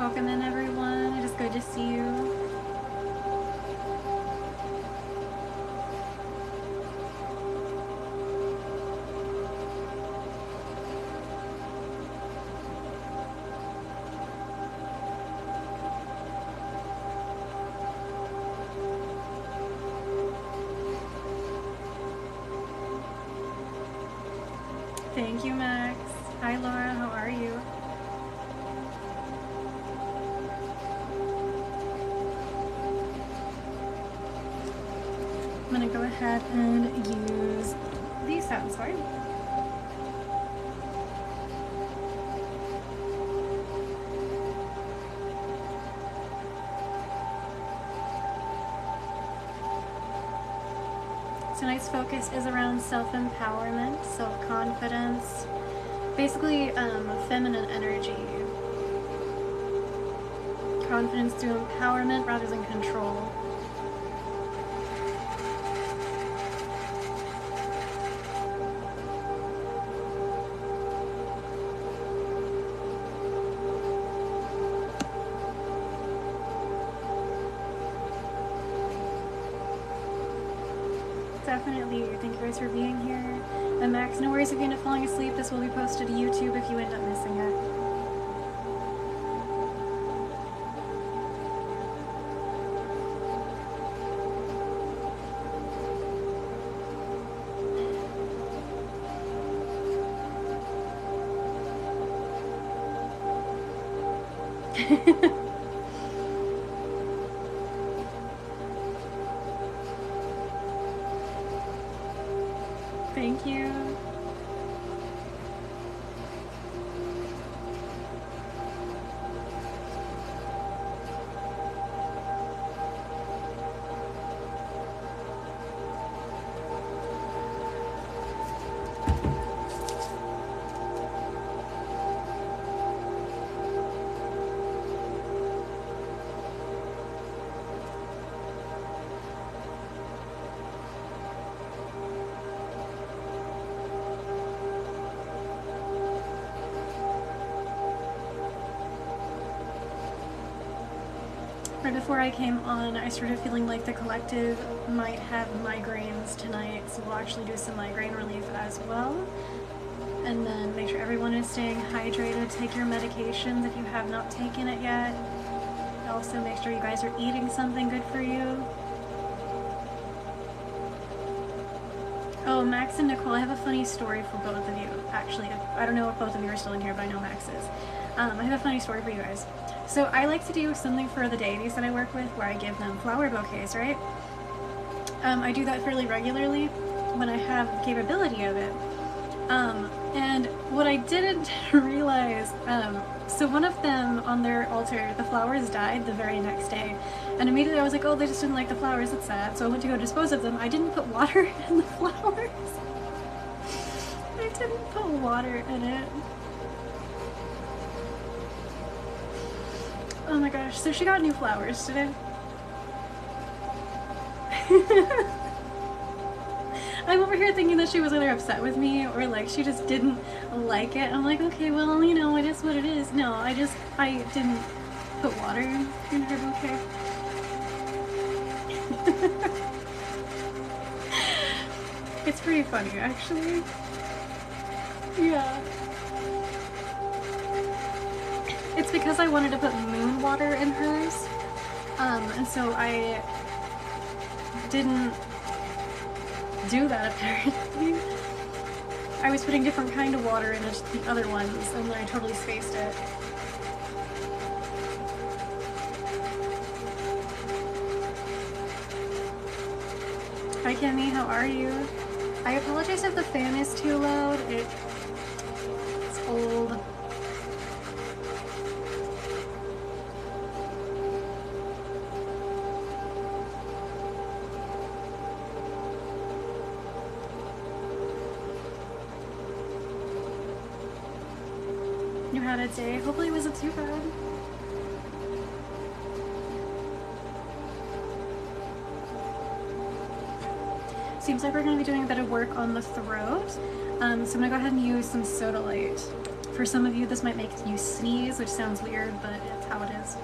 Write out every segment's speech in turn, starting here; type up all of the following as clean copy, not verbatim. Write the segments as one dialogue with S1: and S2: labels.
S1: Welcome in, everyone. It is good to see you. Thank you, Max. Hi, Laura. How are you? I'm going to go ahead and use the satin sword. Tonight's focus is around self-empowerment, self-confidence, basically feminine energy. Confidence through empowerment rather than control. Definitely. Thank you guys for being here. And Max, no worries if you end up falling asleep. This will be posted to YouTube if you end up missing it. Thank you. Right before I came on, I started feeling like the collective might have migraines tonight, so we'll actually do some migraine relief as well. And then make sure everyone is staying hydrated. Take your medications if you have not taken it yet. Also make sure you guys are eating something good for you. Oh, Max and Nicole, I have a funny story for both of you. Actually, I don't know if both of you are still in here, but I know Max is. I have a funny story for you guys. So I like to do something for the deities that I work with where I give them flower bouquets, right? I do that fairly regularly when I have the capability of it. And what I didn't realize, so one of them on their altar, the flowers died the very next day. And immediately I was like, oh, they just didn't like the flowers, that's sad. So I went to go dispose of them. I didn't put water in the flowers. I didn't put water in it. Oh my gosh, so she got new flowers today. I'm over here thinking that she was either upset with me or like she just didn't like it. I'm like, okay, well, you know, it is what it is. No, I didn't put water in her bouquet. It's pretty funny, actually. Yeah. It's because I wanted to put moon water in hers, and so I didn't do that apparently. I was putting different kind of water in the other ones, and then I totally spaced it. Hi Kimmy, how are you? I apologize if the fan is too loud. It's old. You had a day? Hopefully it wasn't too bad. Seems like we're going to be doing a bit of work on the throat. So I'm going to go ahead and use some soda light For some of you, this might make you sneeze, which sounds weird, but it's how it is.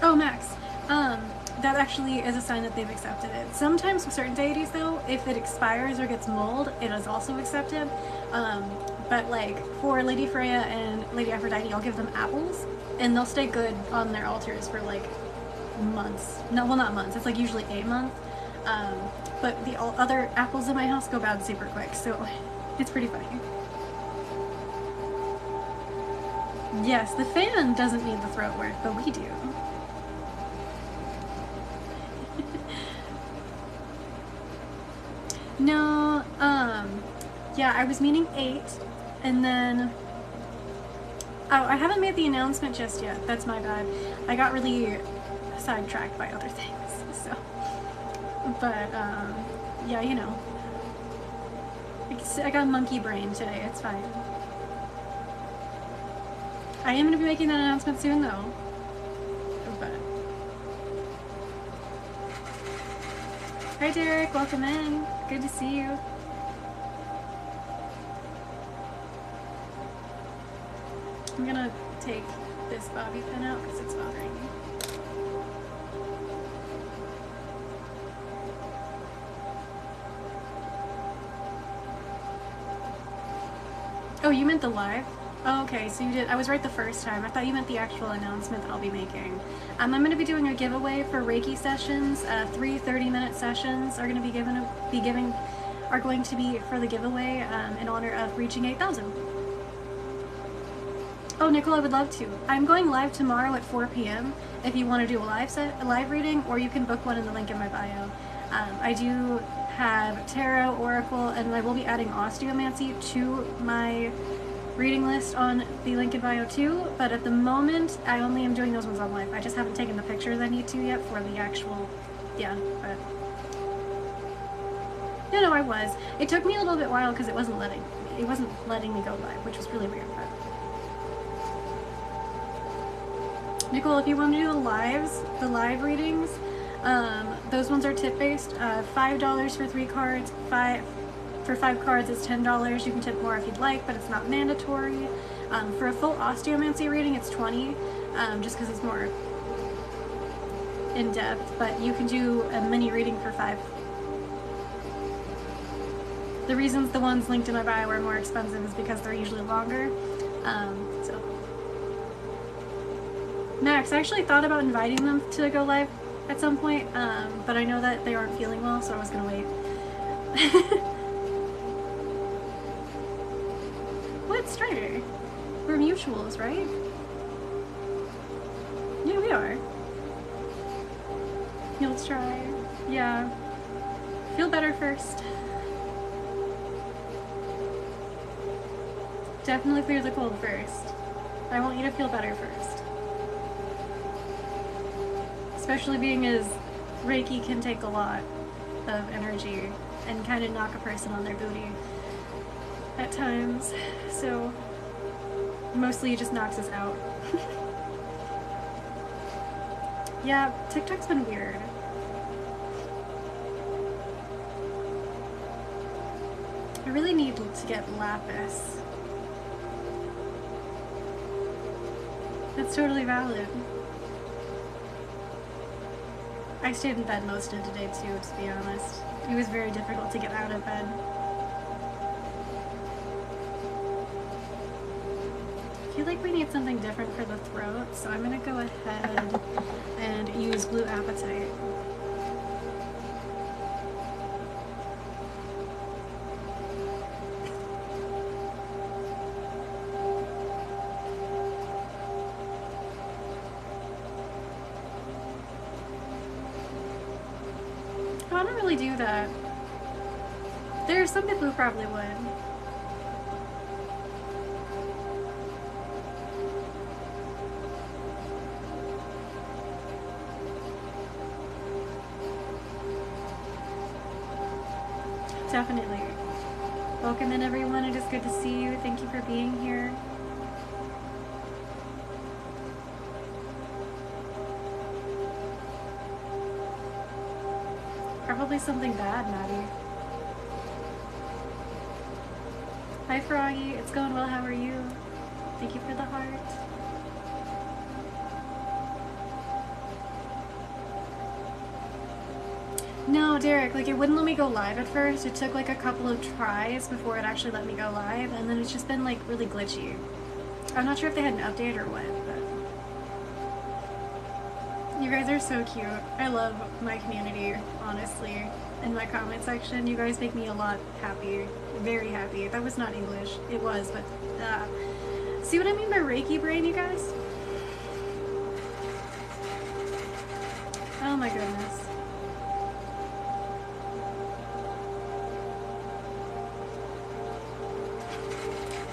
S1: Oh, Max. That actually is a sign that they've accepted it. Sometimes with certain deities, though, if it expires or gets mold, it is also accepted. But like for Lady Freya and Lady Aphrodite, I'll give them apples, and they'll stay good on their altars for like months. No, well, not months. It's like usually 8 months. But the other apples in my house go bad super quick, so it's pretty funny. Yes, the fan doesn't need the throat work, but we do. No, yeah, I was meaning 8, and then, oh, I haven't made the announcement just yet. That's my bad. I got really sidetracked by other things, so, but, yeah, you know, I got monkey brain today, it's fine. I am going to be making that announcement soon, though, but. Hi Derek, welcome in. Good to see you. I'm gonna take this bobby pin out because it's bothering me. Oh, you meant the live? Oh, okay, so you did. I was right the first time. I thought you meant the actual announcement that I'll be making. I'm going to be doing a giveaway for Reiki sessions. 3 30-minute sessions are going to be for the giveaway in honor of reaching 8,000. Oh, Nicole, I would love to. I'm going live tomorrow at 4 p.m. if you want to do a live reading, or you can book one in the link in my bio. I do have tarot, oracle, and I will be adding osteomancy to my reading list on the link in bio too, but at the moment I only am doing those ones on live. I just haven't taken the pictures I need to yet for the actual, yeah, but no, I was. It took me a little bit while because it wasn't letting me go live, which was really weird. But Nicole, if you want to do the live readings, those ones are tip based. $5 for 3 cards, for 5 cards it's $10. You can tip more if you'd like, but it's not mandatory. For a full osteomancy reading, it's $20, just because it's more in depth. But you can do a mini reading for $5. The reasons the ones linked in my bio are more expensive is because they're usually longer. So, Max, I actually thought about inviting them to go live at some point, but I know that they aren't feeling well, so I was gonna wait. What, Strider? We're mutuals, right? Yeah, we are. You'll try. Yeah. Feel better first. Definitely clear the cold first. I want you to feel better first. Especially being as Reiki can take a lot of energy and kind of knock a person on their booty at times, so mostly it just knocks us out. Yeah, TikTok's been weird. I really need to get lapis. That's totally valid. I stayed in bed most of today too, to be honest. It was very difficult to get out of bed. I feel like we need something different for the throat, so I'm gonna go ahead and use Blue Apatite. Oh, I don't really do that. There are some people who probably would. Definitely. Welcome in, everyone. It is good to see you. Thank you for being here. Probably something bad, Maddie. Hi, Froggy. It's going well. How are you? Thank you for the heart. No, Derek, like it wouldn't let me go live at first. It took like a couple of tries before it actually let me go live, and then it's just been like really glitchy. I'm not sure if they had an update or what, but you guys are so cute. I love my community, honestly. In my comment section, you guys make me a lot happy. Very happy. That was not English. It was, but see what I mean by Reiki brain, you guys? Oh my goodness.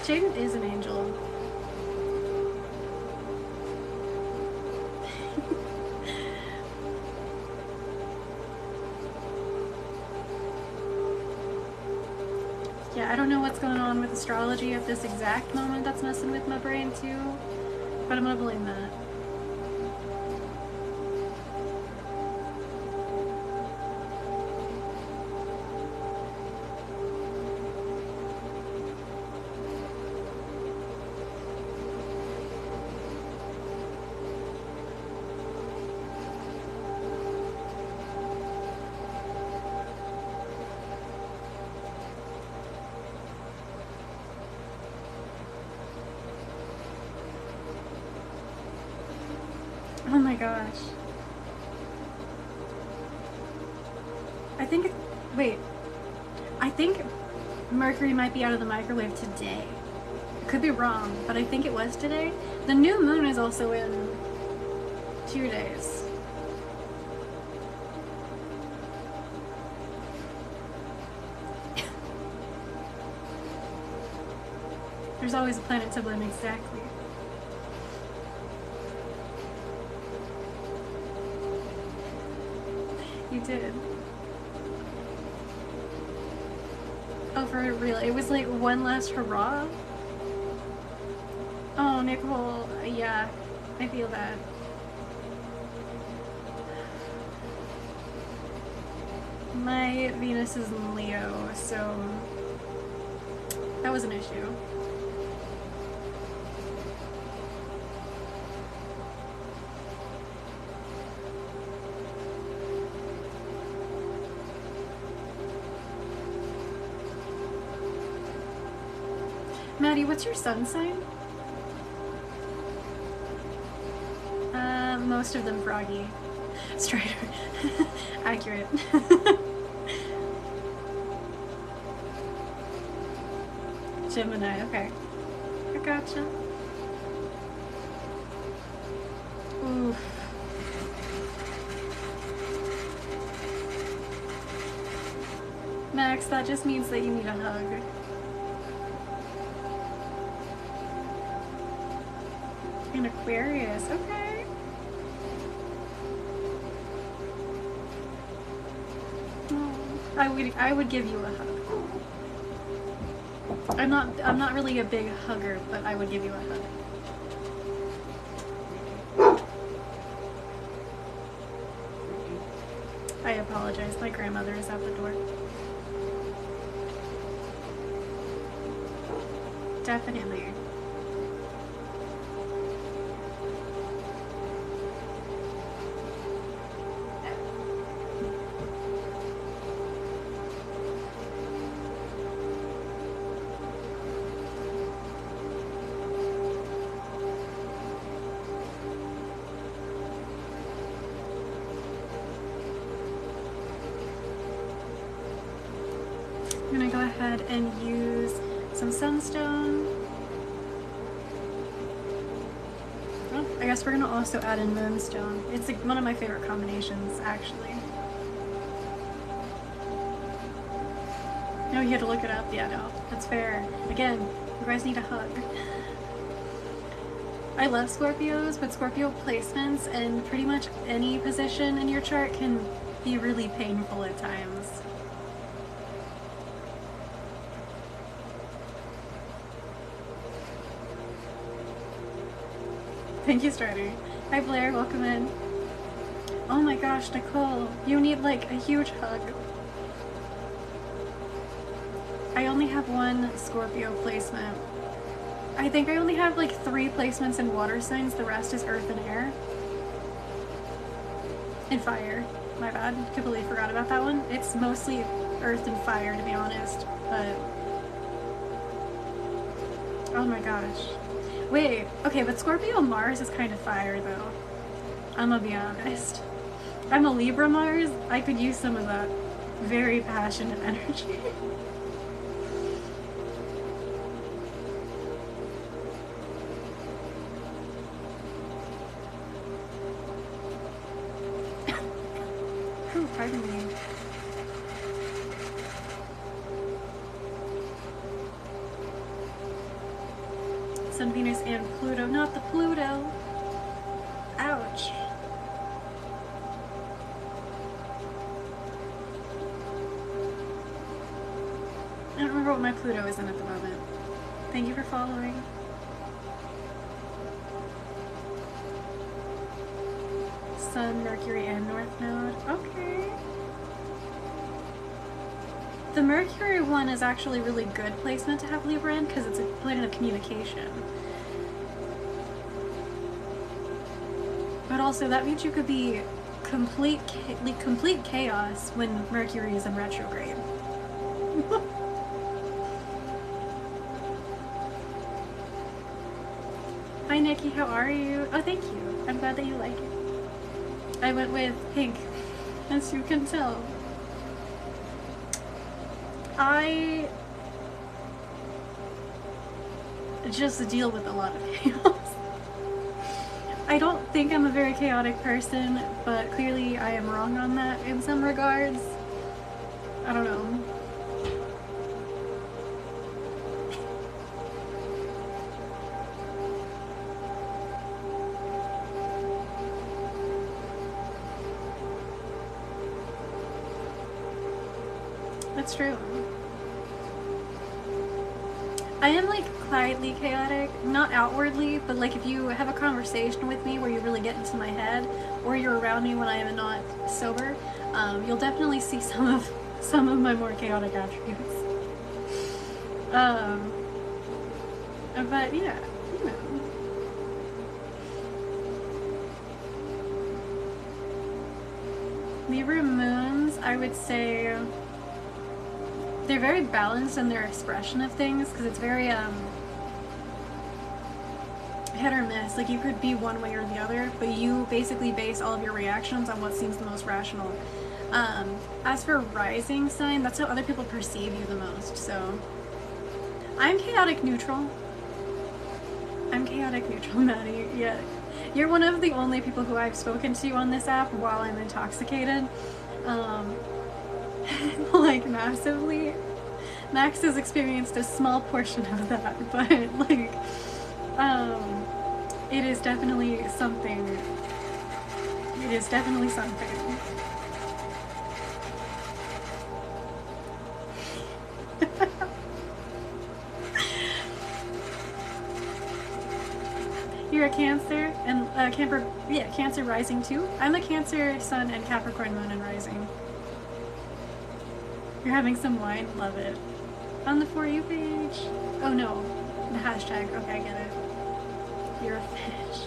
S1: Jaden is an angel. Yeah, I don't know what's going on with astrology at this exact moment that's messing with my brain too, but I'm gonna blame that. Oh my gosh. Wait. I think Mercury might be out of the microwave today. I could be wrong, but I think it was today. The new moon is also in 2 days. There's always a planet to blame, exactly. You did. Oh, for real? It was like one last hurrah? Oh, Nicole, yeah, I feel that. My Venus is in Leo, so that was an issue. Maddie, what's your sun sign? Most of them froggy. Strider. Accurate. Gemini, okay. I gotcha. Oof. Max, that just means that you need a hug. An Aquarius, okay. Oh, I would give you a hug. I'm not really a big hugger, but I would give you a hug. I apologize, my grandmother is out the door. Definitely. I'm gonna go ahead and use some sunstone. Oh, I guess we're gonna also add in moonstone. It's like one of my favorite combinations, actually. No, you had to look it up. Yeah, no, that's fair. Again, you guys need a hug. I love Scorpios, but Scorpio placements in pretty much any position in your chart can be really painful at times. Thank you, Strider. Hi, Blair. Welcome in. Oh my gosh, Nicole, you need like a huge hug. I only have one Scorpio placement. I think I only have like 3 placements in water signs, the rest is earth and air. And fire. My bad, completely forgot about that one. It's mostly earth and fire, to be honest, but... Oh my gosh. Wait, okay, but Scorpio Mars is kind of fire, though. I'm gonna be honest. I'm a Libra Mars, I could use some of that very passionate energy. Oh, pardon me. Sun, Venus, and Pluto. Not the Pluto! Ouch. I don't remember what my Pluto is in at the moment. Thank you for following. Sun, Mercury, and North Node. Okay. The Mercury one is actually really good placement to have Libra in because it's a planet of communication. But also that means you could be complete chaos when Mercury is in retrograde. Hi Nikki, how are you? Oh, thank you. I'm glad that you like it. I went with pink, as you can tell. I just deal with a lot of chaos. I don't think I'm a very chaotic person, but clearly I am wrong on that in some regards. I don't know. That's true. I am like quietly chaotic, not outwardly, but like if you have a conversation with me where you really get into my head, or you're around me when I am not sober, you'll definitely see some of my more chaotic attributes. But yeah, you know. Libra moons, I would say, they're very balanced in their expression of things because it's very hit or miss. Like you could be one way or the other, but you basically base all of your reactions on what seems the most rational. As for rising sign, that's how other people perceive you the most. So I'm chaotic neutral. I'm chaotic neutral, Maddie. Yeah, you're one of the only people who I've spoken to on this app while I'm intoxicated. Like massively. Max has experienced a small portion of that, but like it is definitely something. It is definitely something. You're a Cancer and Cancer rising too. I'm a Cancer sun and Capricorn moon and rising. You're having some wine? Love it. On the For You page? Oh no, the hashtag. Okay, I get it. You're a fish.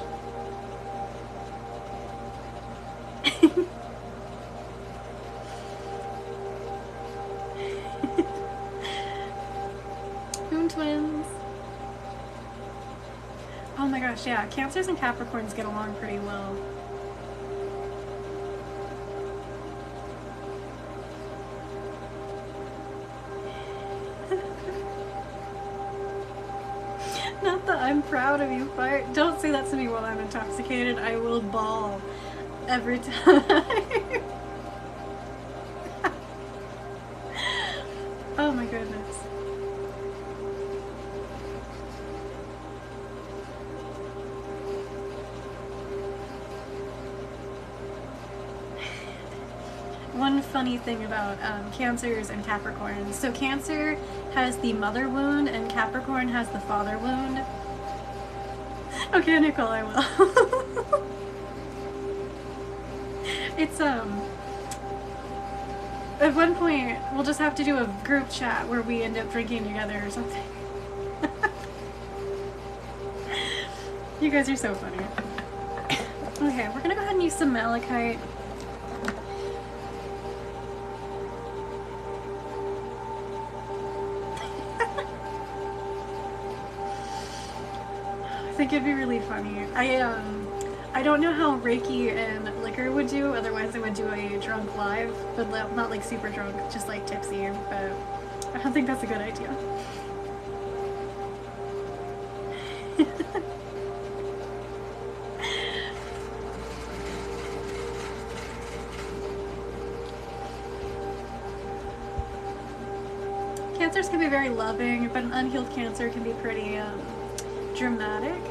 S1: Moon twins. Oh my gosh, yeah. Cancers and Capricorns get along pretty well. Not that I'm proud of you, Fire. Don't say that to me while I'm intoxicated. I will bawl every time. Oh my goodness. One funny thing about Cancers and Capricorns. So Cancer has the mother wound and Capricorn has the father wound. Okay, Nicole, I will. It's at one point we'll just have to do a group chat where we end up drinking together or something. You guys are so funny. Okay, we're gonna go ahead and use some malachite. I think it'd be really funny. I don't know how Reiki and liquor would do, otherwise I would do a drunk live, but not like super drunk, just like tipsy, but I don't think that's a good idea. Cancers can be very loving, but an unhealed cancer can be pretty dramatic.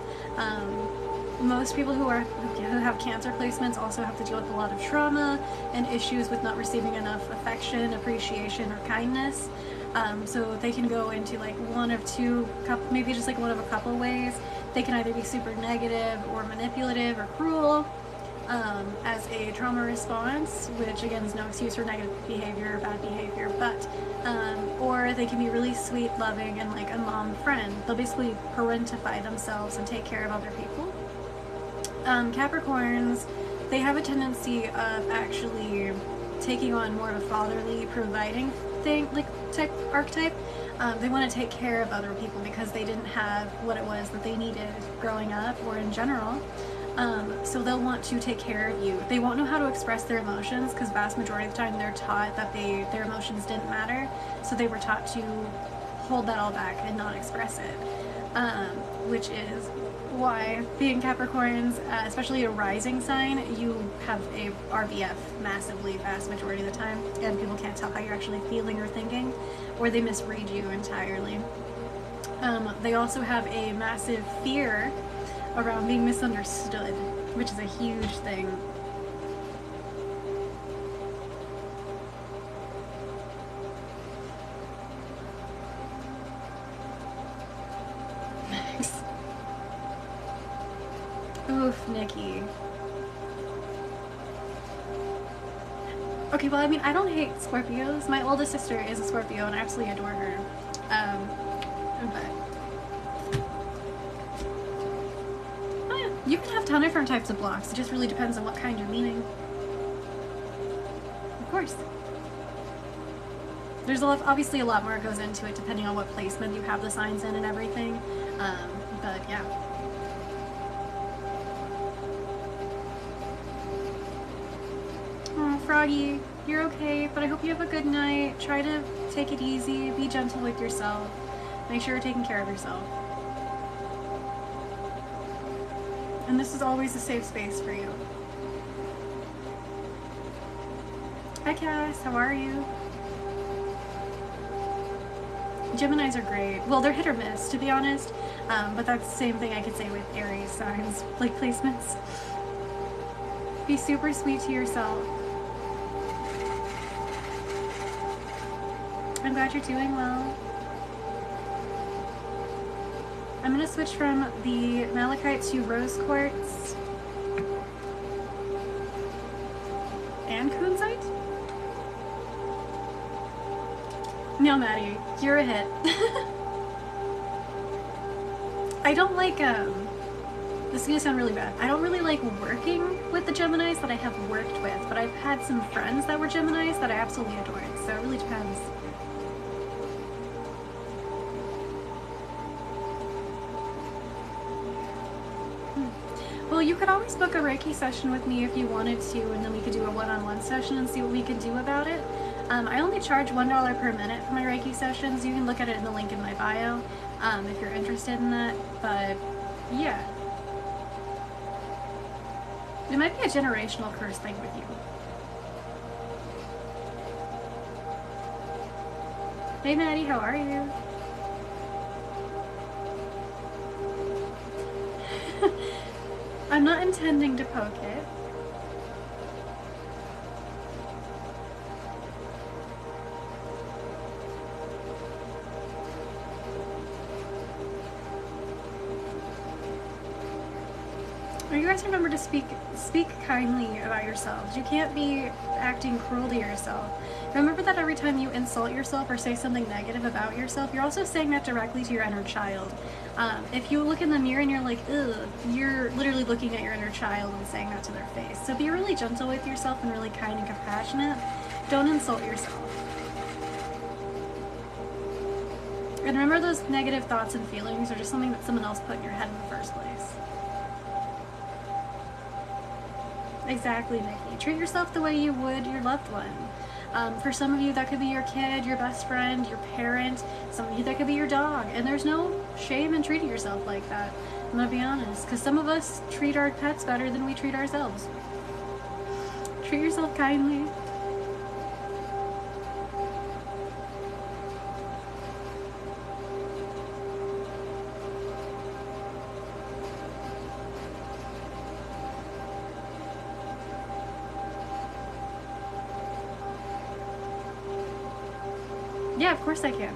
S1: Most people who have cancer placements also have to deal with a lot of trauma and issues with not receiving enough affection, appreciation, or kindness. So they can go into like one of two, maybe just like one of a couple ways. They can either be super negative or manipulative or cruel as a trauma response, which again is no excuse for negative behavior or bad behavior, but or they can be really sweet, loving, and like a mom friend. They'll basically parentify themselves and take care of other people. Capricorns, they have a tendency of actually taking on more of a fatherly, providing thing, like type archetype. They want to take care of other people because they didn't have what it was that they needed growing up or in general. So they'll want to take care of you. They won't know how to express their emotions because vast majority of the time they're taught that their emotions didn't matter. So they were taught to hold that all back and not express it, which is why being Capricorns, especially a rising sign, you have a RBF massively vast majority of the time, and people can't tell how you're actually feeling or thinking, or they misread you entirely. They also have a massive fear around being misunderstood, which is a huge thing. Oof, Nikki. Okay, well, I mean, I don't hate Scorpios. My oldest sister is a Scorpio, and I absolutely adore her. But you can have a ton of different types of blocks. It just really depends on what kind you're meaning. Of course. There's obviously a lot more goes into it depending on what placement you have the signs in and everything. But yeah. Oh, Froggy, you're okay, but I hope you have a good night. Try to take it easy, be gentle with yourself. Make sure you're taking care of yourself. And this is always a safe space for you. Hi Cass, how are you? Geminis are great. Well, they're hit or miss, to be honest. But that's the same thing I could say with Aries signs, like placements. Be super sweet to yourself. I'm glad you're doing well. I'm going to switch from the malachite to rose quartz and kunzite. No, Maddie, you're a hit. I don't like, this is gonna sound really bad. I don't really like working with the Geminis that I have worked with, but I've had some friends that were Geminis that I absolutely adored, so it really depends. Well, you could always book a Reiki session with me if you wanted to, and then we could do a one-on-one session and see what we could do about it. I only charge $1 per minute for my Reiki sessions. You can look at it in the link in my bio if you're interested in that, but yeah. It might be a generational curse thing with you. Hey Maddie, how are you? I'm not intending to poke it. Are you guys remember to speak kindly about yourselves. You can't be acting cruel to yourself. Remember that every time you insult yourself or say something negative about yourself, you're also saying that directly to your inner child. If you look in the mirror and you're like, ugh, you're literally looking at your inner child and saying that to their face. So be really gentle with yourself and really kind and compassionate. Don't insult yourself. And remember, those negative thoughts and feelings are just something that someone else put in your head in the first place. Exactly, Nikki. Treat yourself the way you would your loved one. For some of you, that could be your kid, your best friend, your parent. Some of you, that could be your dog. And there's no shame in treating yourself like that. I'm gonna be honest, because some of us treat our pets better than we treat ourselves. Treat yourself kindly. Yeah, of course I can.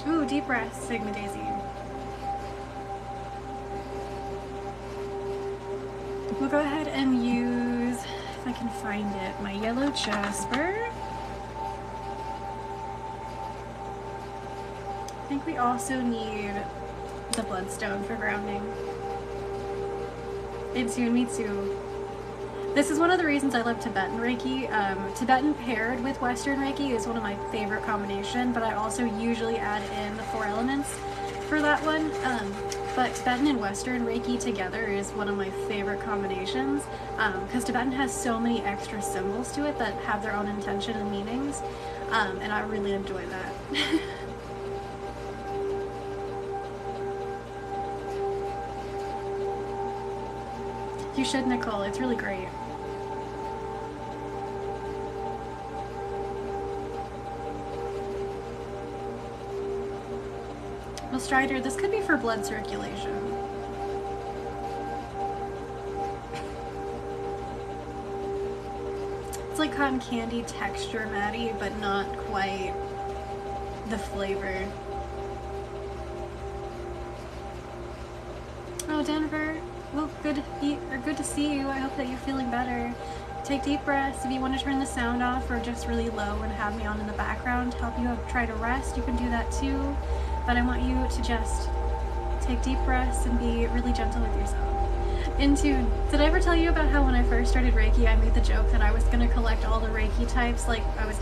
S1: Ooh, deep breath, Sigma Daisy. We'll go ahead and use, if I can find it, my yellow jasper. I think we also need the bloodstone for grounding. Me too. This is one of the reasons I love Tibetan Reiki. Tibetan paired with Western Reiki is one of my favorite combinations, but I also usually add in the 4 elements for that one. But Tibetan and Western Reiki together is one of my favorite combinations, because Tibetan has so many extra symbols to it that have their own intention and meanings, and I really enjoy that. You should, Nicole. It's really great. Well, Strider, this could be for blood circulation. It's like cotton candy texture, Maddie, but not quite the flavor. Oh, Denver. Well, good to see you. I hope that you're feeling better. Take deep breaths. If you want to turn the sound off or just really low and have me on in the background to help you try to rest, you can do that too. But I want you to just take deep breaths and be really gentle with yourself. In tune. Did I ever tell you about how when I first started Reiki, I made the joke that I was going to collect all the Reiki types, like I was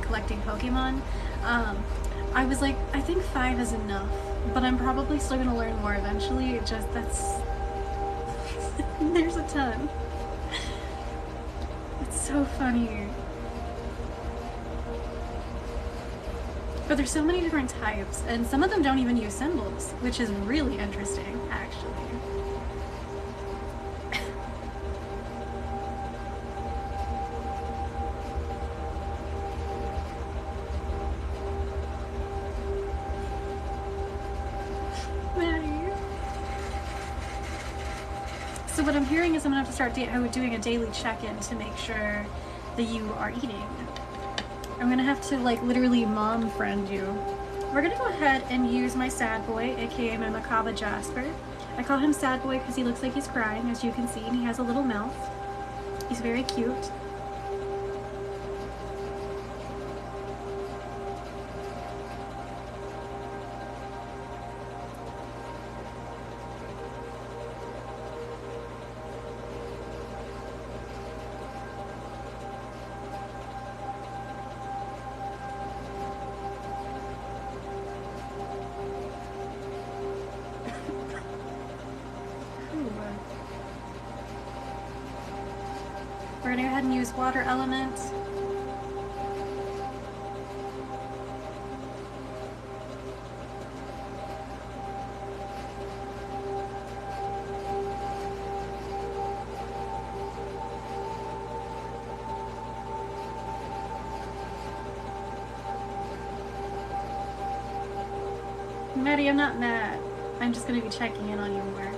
S1: collecting Pokemon? I was like, I think 5 is enough, but I'm probably still going to learn more eventually. There's a ton. It's so funny. But there's so many different types, and some of them don't even use symbols, which is really interesting, actually. So what I'm hearing is I'm going to have to start doing a daily check-in to make sure that you are eating. I'm going to have to, like, literally mom friend you. We're going to go ahead and use my sad boy, aka my macabre Jasper. I call him sad boy because he looks like he's crying, as you can see, and he has a little mouth. He's very cute. We're going to go ahead and use water element. Maddie, I'm not mad. I'm just going to be checking in on you more.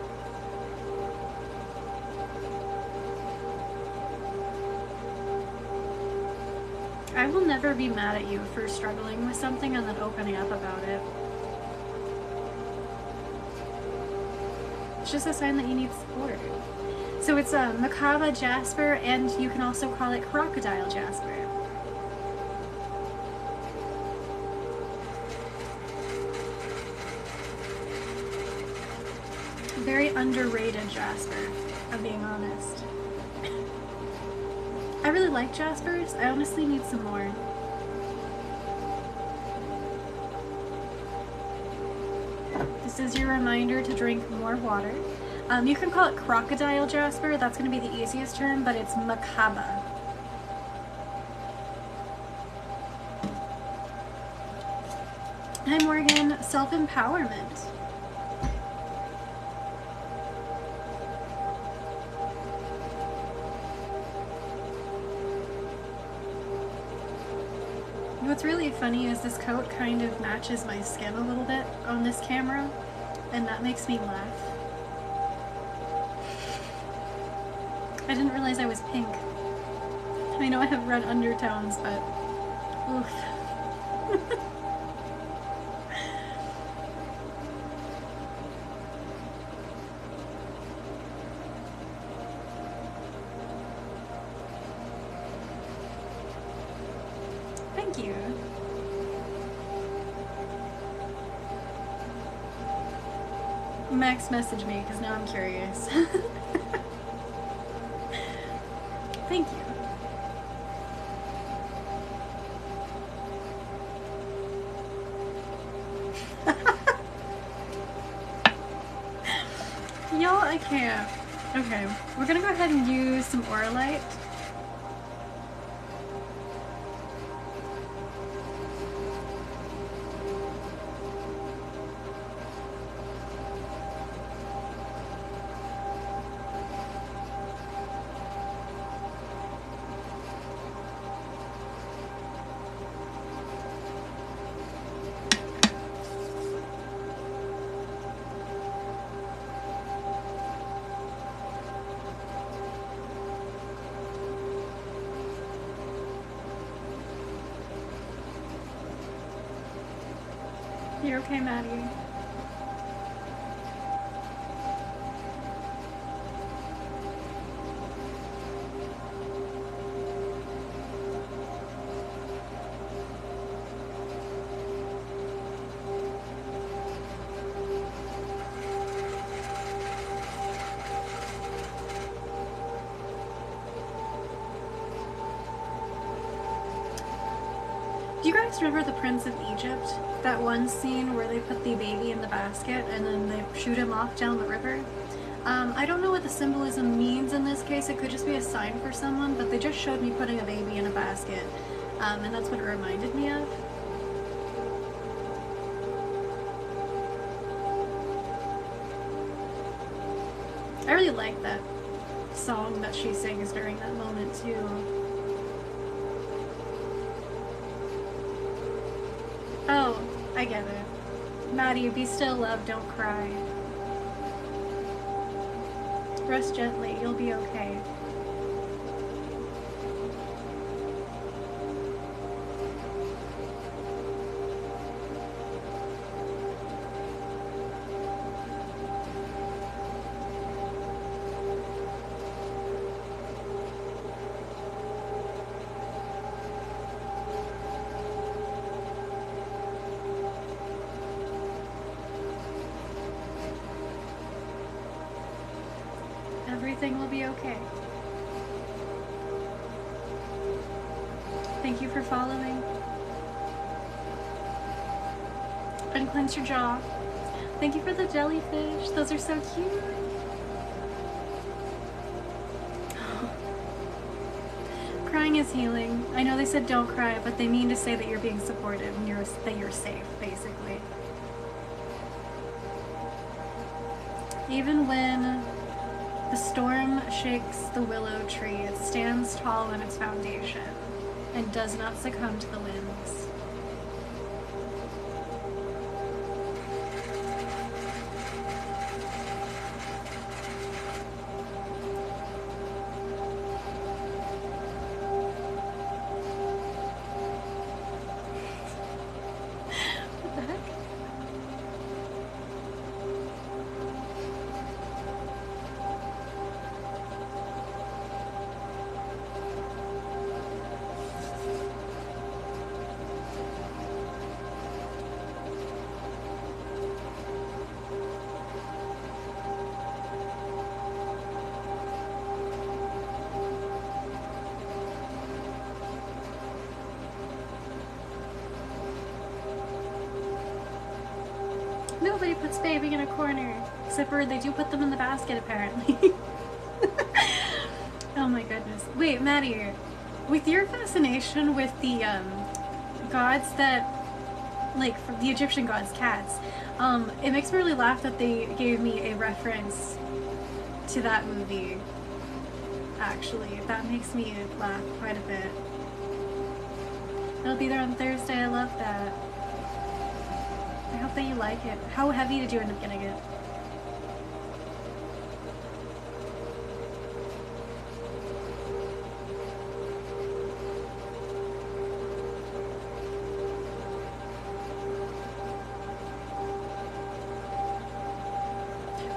S1: I will never be mad at you for struggling with something and then opening up about it. It's just a sign that you need support. So it's a macabre jasper, and you can also call it crocodile jasper. Very underrated jasper, I'm being honest. I really like jaspers. I honestly need some more. This is your reminder to drink more water. You can call it crocodile jasper. That's going to be the easiest term, but it's macabre. Hi Morgan, self-empowerment. What's really funny is this coat kind of matches my skin a little bit on this camera, and that makes me laugh. I didn't realize I was pink. I know I have red undertones, but oof. Thank you. Max messaged me because now I'm curious. Thank you. Y'all, I can't. Okay, we're gonna go ahead and use some Auralite. You're okay, Maddie. Do you guys remember the Prince of Egypt? That one scene where they put the baby in the basket and then they shoot him off down the river? I don't know what the symbolism means in this case. It could just be a sign for someone, but they just showed me putting a baby in a basket, and that's what it reminded me of. I really like that song that she sings during that moment too. Oh, I get it. Maddie, be still, love, don't cry. Rest gently, you'll be okay. Everything will be okay. Thank you for following. Unclench your jaw. Thank you for the jellyfish. Those are so cute. Crying is healing. I know they said don't cry, but they mean to say that you're being supported and that you're safe, basically. Even when the storm shakes the willow tree, it stands tall on its foundation and does not succumb to the winds. nobody puts baby in a corner. Except for they do put them in the basket, apparently. Oh my goodness. Wait, Maddie, with your fascination with the gods that, like, from the Egyptian gods, cats, it makes me really laugh that they gave me a reference to that movie. Actually, that makes me laugh quite a bit. It'll be there on Thursday. I love that. I hope that you like it. How heavy did you end up getting it?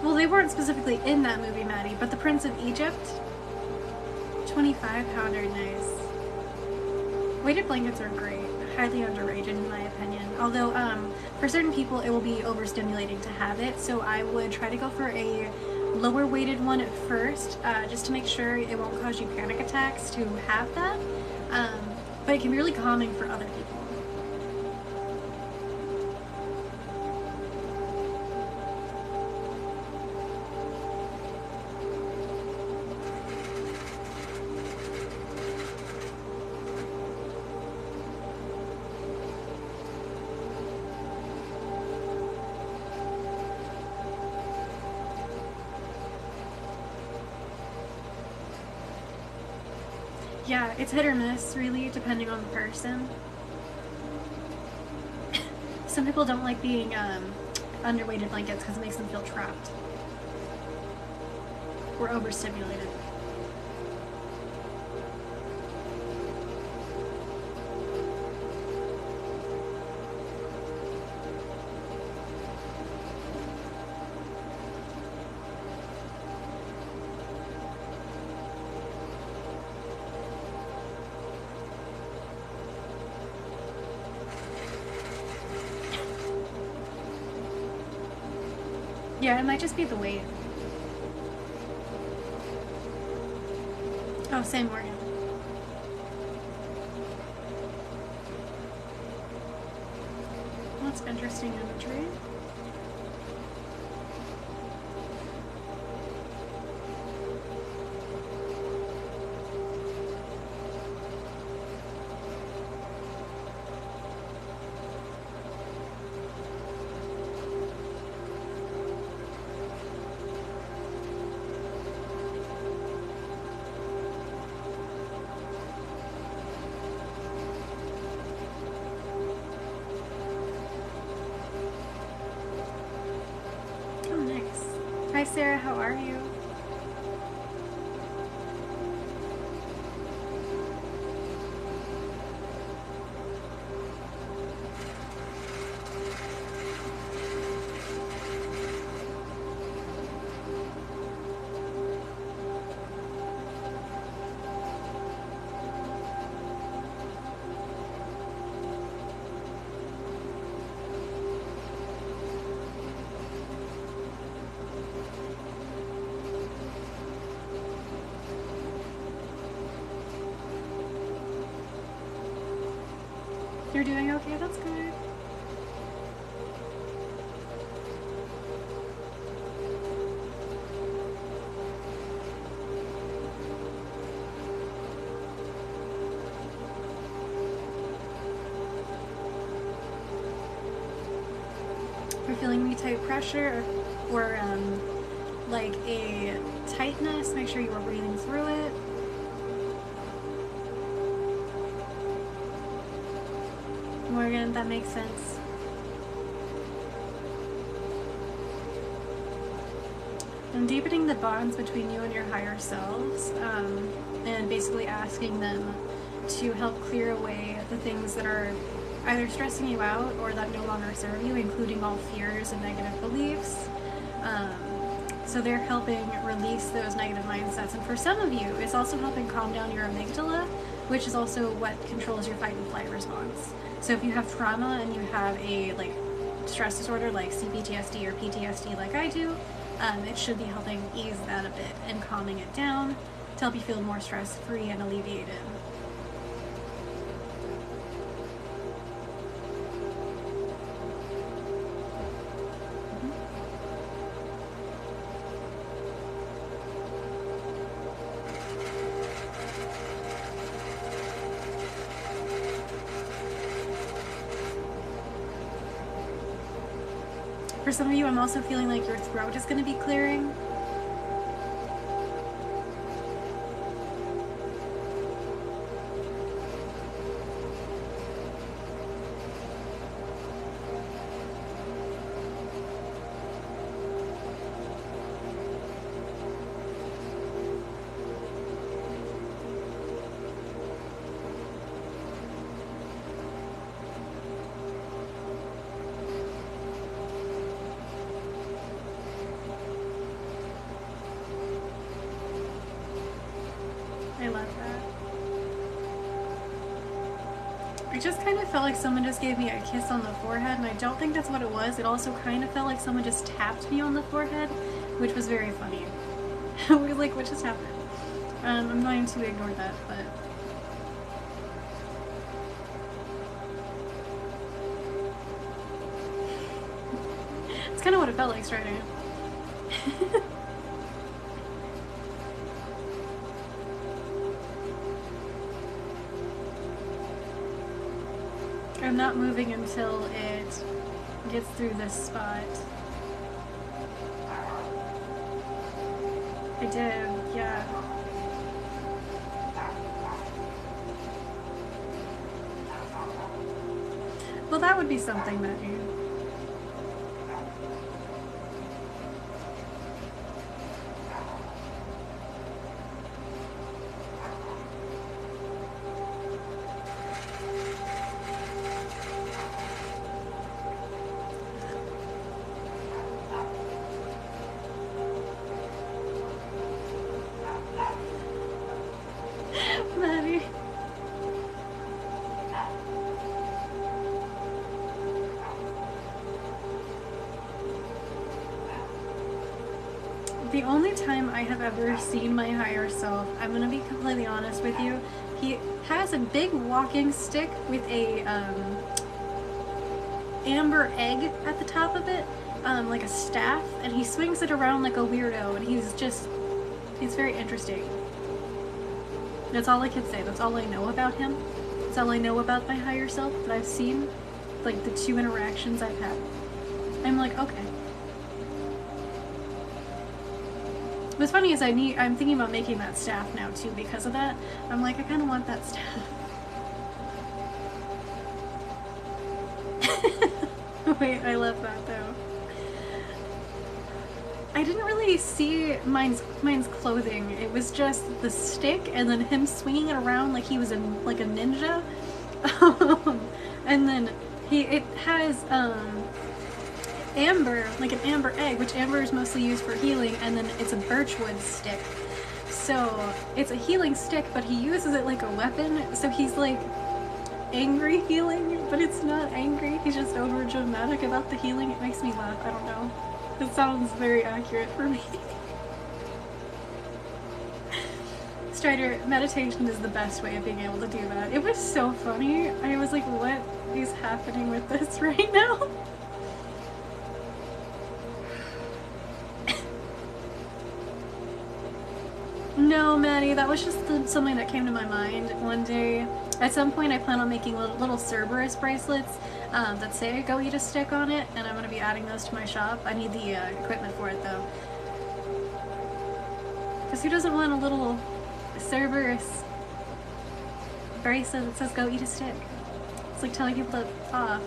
S1: Well, they weren't specifically in that movie, Maddie, but the Prince of Egypt, 25-pounder, nice. Weighted blankets are great, highly underrated in my opinion. Although, for certain people, it will be overstimulating to have it, so I would try to go for a lower weighted one at first, just to make sure it won't cause you panic attacks to have that. But it can be really calming for other people. Yeah, it's hit or miss, really, depending on the person. Some people don't like being under weighted blankets because it makes them feel trapped or overstimulated. Yeah, it might just be the weight. Oh, same Morgan. That's interesting imagery. Hi Sarah, how are you? You're doing okay, that's good. If you're feeling any type pressure or like a tightness, make sure you are breathing through it. Morgan, that makes sense. And deepening the bonds between you and your higher selves, and basically asking them to help clear away the things that are either stressing you out or that no longer serve you, including all fears and negative beliefs. So they're helping release those negative mindsets. And for some of you, it's also helping calm down your amygdala, which is also what controls your fight and flight response. So if you have trauma and you have a stress disorder like CPTSD or PTSD like I do, it should be helping ease that a bit and calming it down to help you feel more stress-free and alleviated. For some of you, I'm also feeling like your throat is going to be clearing. I love that. I just kind of felt like someone just gave me a kiss on the forehead, and I don't think that's what it was. It also kind of felt like someone just tapped me on the forehead, which was very funny. We were like, what just happened? I'm going to ignore that, but... It's kind of what it felt like starting. I'm not moving until it gets through this spot. I did, yeah. Well, that would be something that you... Maddie. The only time I have ever seen my higher self, I'm gonna be completely honest with you, he has a big walking stick with a amber egg at the top of it, like a staff, and he swings it around like a weirdo, and he's very interesting. That's all I can say. That's all I know about him. That's all I know about my higher self that I've seen, like the 2 interactions I've had. I'm like, okay. What's funny is I'm thinking about making that staff now too because of that. I'm like, I kind of want that staff. Wait, I love that though. I didn't really see mine's clothing. It was just the stick and then him swinging it around like he was like a ninja. And then it has amber, like an amber egg, which amber is mostly used for healing, and then it's a birchwood stick. So it's a healing stick, but he uses it like a weapon. So he's like angry healing, but it's not angry. He's just over dramatic about the healing. It makes me laugh. I don't know. It sounds very accurate for me. Strider, meditation is the best way of being able to do that. It was so funny. I was like, what is happening with this right now? No, Maddie, that was just something that came to my mind one day. At some point, I plan on making little Cerberus bracelets that say "Go Eat a Stick" on it, and I'm going to be adding those to my shop. I need the equipment for it, though. Because who doesn't want a little Cerberus bracelet that says "Go Eat a Stick"? It's like telling people to F off,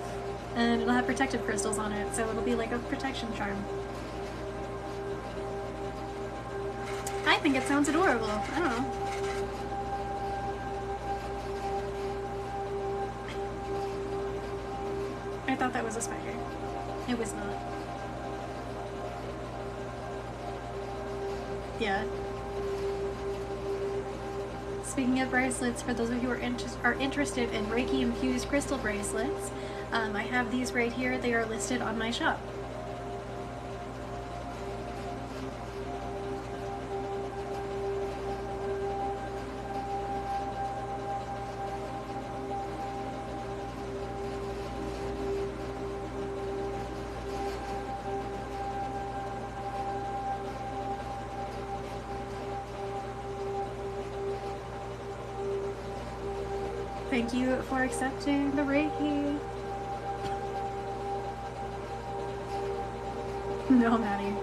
S1: and it'll have protective crystals on it, so it'll be like a protection charm. I think it sounds adorable. I don't know. I thought that was a spider. It was not. Yeah. Speaking of bracelets, for those of you who are interested in Reiki infused crystal bracelets, I have these right here. They are listed on my shop. Thank you for accepting the Reiki. No, Maddie.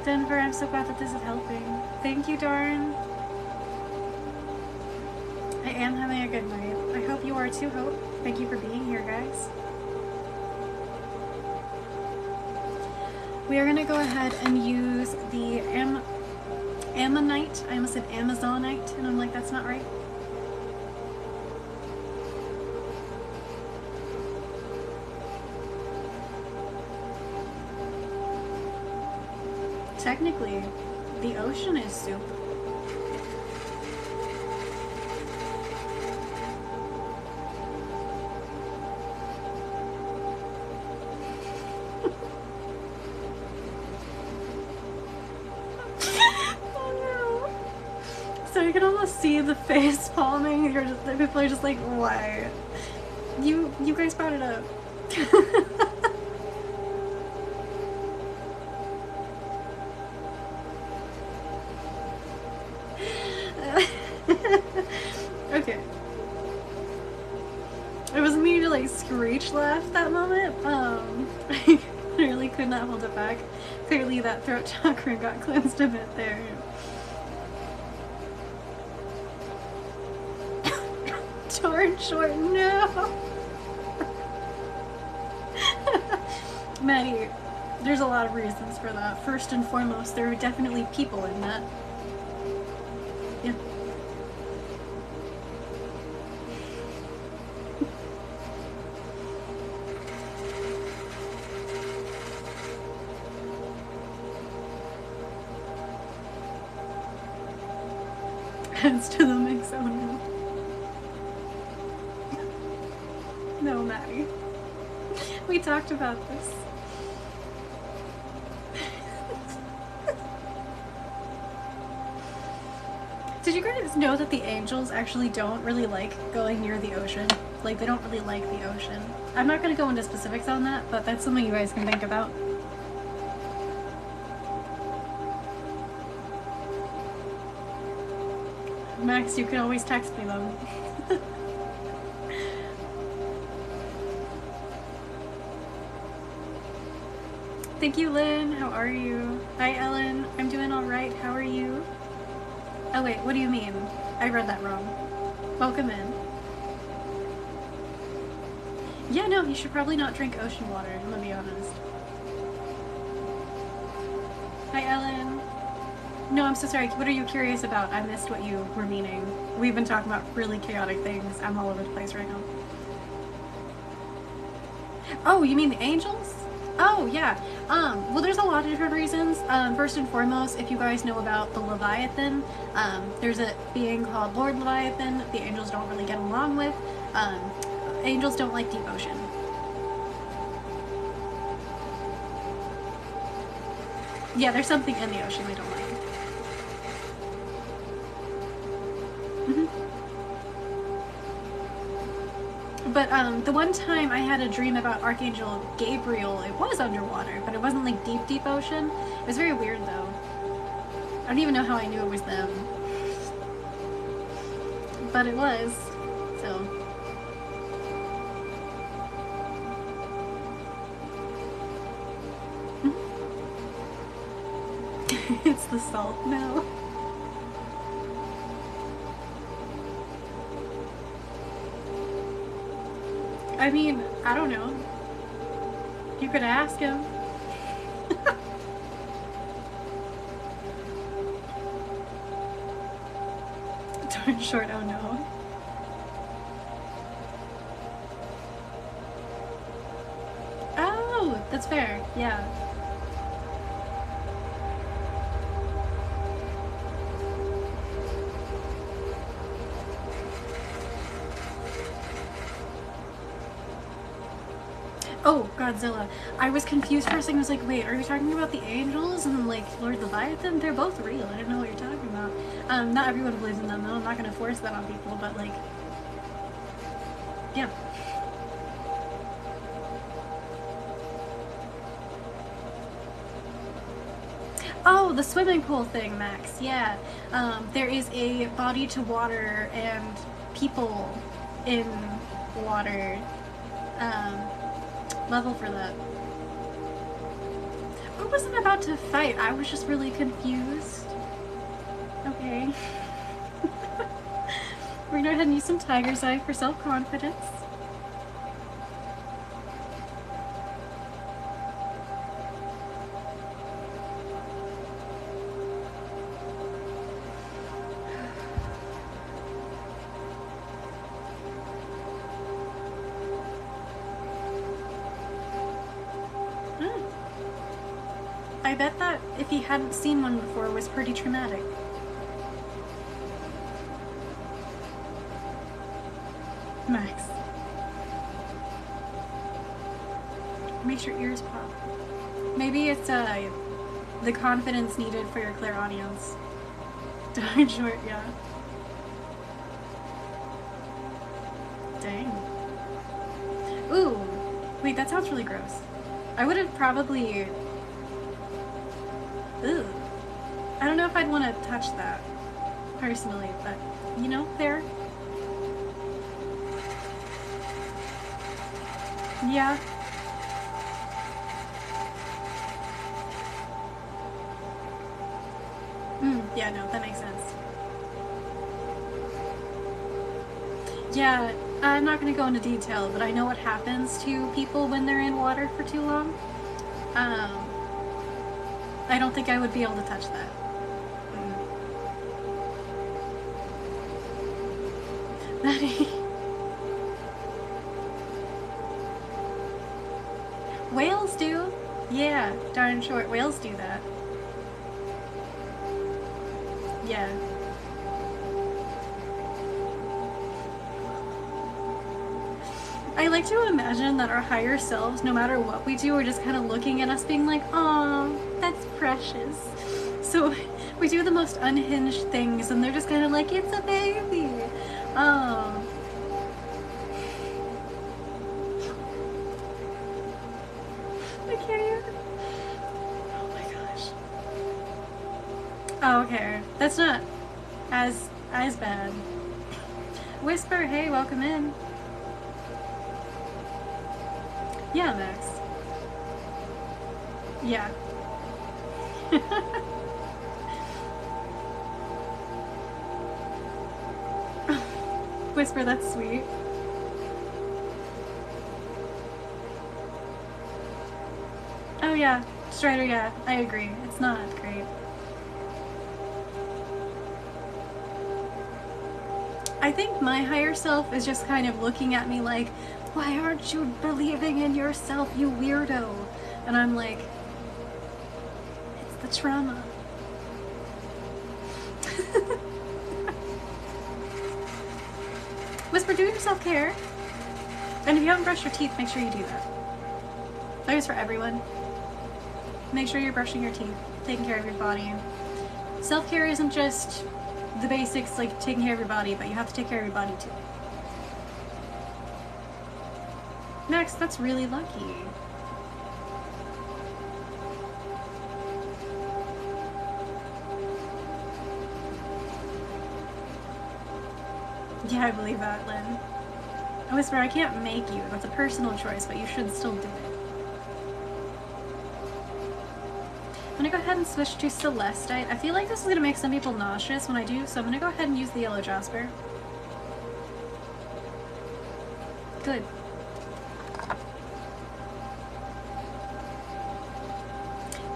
S1: Denver, I'm so glad that this is helping. Thank you, Darn. I am having a good night. I hope you are too, Hope. Thank you for being here, guys. We are going to go ahead and use the Ammonite. I almost said Amazonite, and I'm like, that's not right. Technically, the ocean is soup. So you can almost see the face palming. People are just like, why? You guys brought it up. Okay. I wasn't meaning to like screech laugh that moment. I really could not hold it back. Clearly that throat chakra got cleansed a bit there. Torn short, no! Maddie, there's a lot of reasons for that. First and foremost, there are definitely people in that. Yeah. Adds to the mix, oh no. No, Maddie. We talked about this. Did you guys know that the angels actually don't really like going near the ocean? Like, they don't really like the ocean. I'm not going to go into specifics on that, but that's something you guys can think about. Max, you can always text me them. Thank you, Lynn. How are you? Hi, Ellen. I'm doing all right. How are you? Oh, wait. What do you mean? I read that wrong. Welcome in. Yeah, no, you should probably not drink ocean water. I'm gonna be honest. Hi, Ellen. No, I'm so sorry. What are you curious about? I missed what you were meaning. We've been talking about really chaotic things. I'm all over the place right now. Oh, you mean the angels? Oh, yeah. Well, there's a lot of different reasons. First and foremost, if you guys know about the Leviathan, there's a being called Lord Leviathan that the angels don't really get along with. Angels don't like deep ocean. Yeah, there's something in the ocean they don't like. But the one time I had a dream about Archangel Gabriel, it was underwater, but it wasn't like deep, deep ocean. It was very weird though. I don't even know how I knew it was them. But it was, so. It's the salt now. I mean, I don't know. You could ask him. Darn short, oh no. Oh, that's fair, yeah. Oh, Godzilla. I was confused for a second. I was like, wait, are you talking about the angels and like Lord Leviathan? They're both real. I didn't know what you're talking about. Not everyone believes in them though. I'm not gonna force that on people, but like, yeah. Oh, the swimming pool thing, Max. Yeah. There is a body to water and people in water. level for that. I wasn't about to fight. I was just really confused. Okay. We're gonna go ahead and use some Tiger's Eye for self-confidence. I bet that if he hadn't seen one before, it was pretty traumatic. Max. Makes your ears pop. Maybe it's the confidence needed for your clairaudience. Darn short, yeah. Dang. Ooh. Wait, that sounds really gross. I would have probably... Ooh. I don't know if I'd want to touch that, personally, but, you know, fair. Yeah. Yeah, no, that makes sense. Yeah, I'm not going to go into detail, but I know what happens to people when they're in water for too long. I don't think I would be able to touch that. Whales do? Yeah, darn short. Whales do that. Yeah. I like to imagine that our higher selves, no matter what we do, are just kind of looking at us being like, "Aw, that's precious." So we do the most unhinged things and they're just kind of like, "It's a baby." I can't even. Oh my gosh. Oh, okay. That's not as bad. Whisper, hey, welcome in. Yeah, Max. Yeah. Whisper, that's sweet. Oh yeah, Strider, yeah, I agree. It's not great. I think my higher self is just kind of looking at me like, why aren't you believing in yourself, you weirdo? And I'm like, it's the trauma. Whisper, do your self-care. And if you haven't brushed your teeth, make sure you do that. That goes for everyone. Make sure you're brushing your teeth, taking care of your body. Self-care isn't just the basics like taking care of your body, but you have to take care of your body too. Max, that's really lucky. Yeah, I believe that, Lynn. Whisper, I can't make you. That's a personal choice, but you should still do it. I'm gonna go ahead and switch to Celestite. I feel like this is gonna make some people nauseous when I do, so I'm gonna go ahead and use the yellow jasper. Good.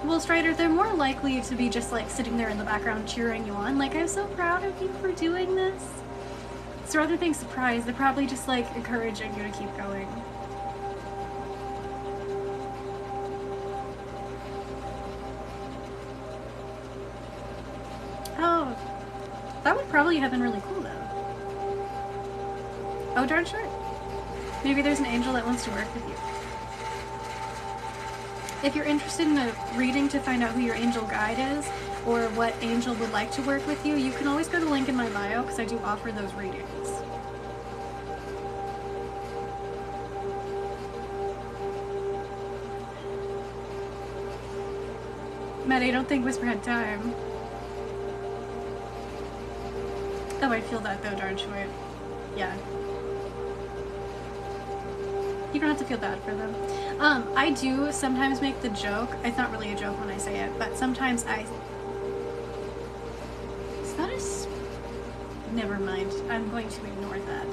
S1: Well, Strider, they're more likely to be just like sitting there in the background cheering you on. Like, I'm so proud of you for doing this. So rather than being surprised, they're probably just like encouraging you to keep going. Oh, that would probably have been really cool though. Oh, darn sure. Maybe there's an angel that wants to work with you. If you're interested in a reading to find out who your angel guide is, or what angel would like to work with you, you can always go to the link in my bio, because I do offer those readings. Maddie, I don't think Whisper had time. Oh, I feel that though, darn short. Yeah. You don't have to feel bad for them. I do sometimes make the joke. It's not really a joke when I say it, but sometimes I... Is that a... Never mind. I'm going to ignore that.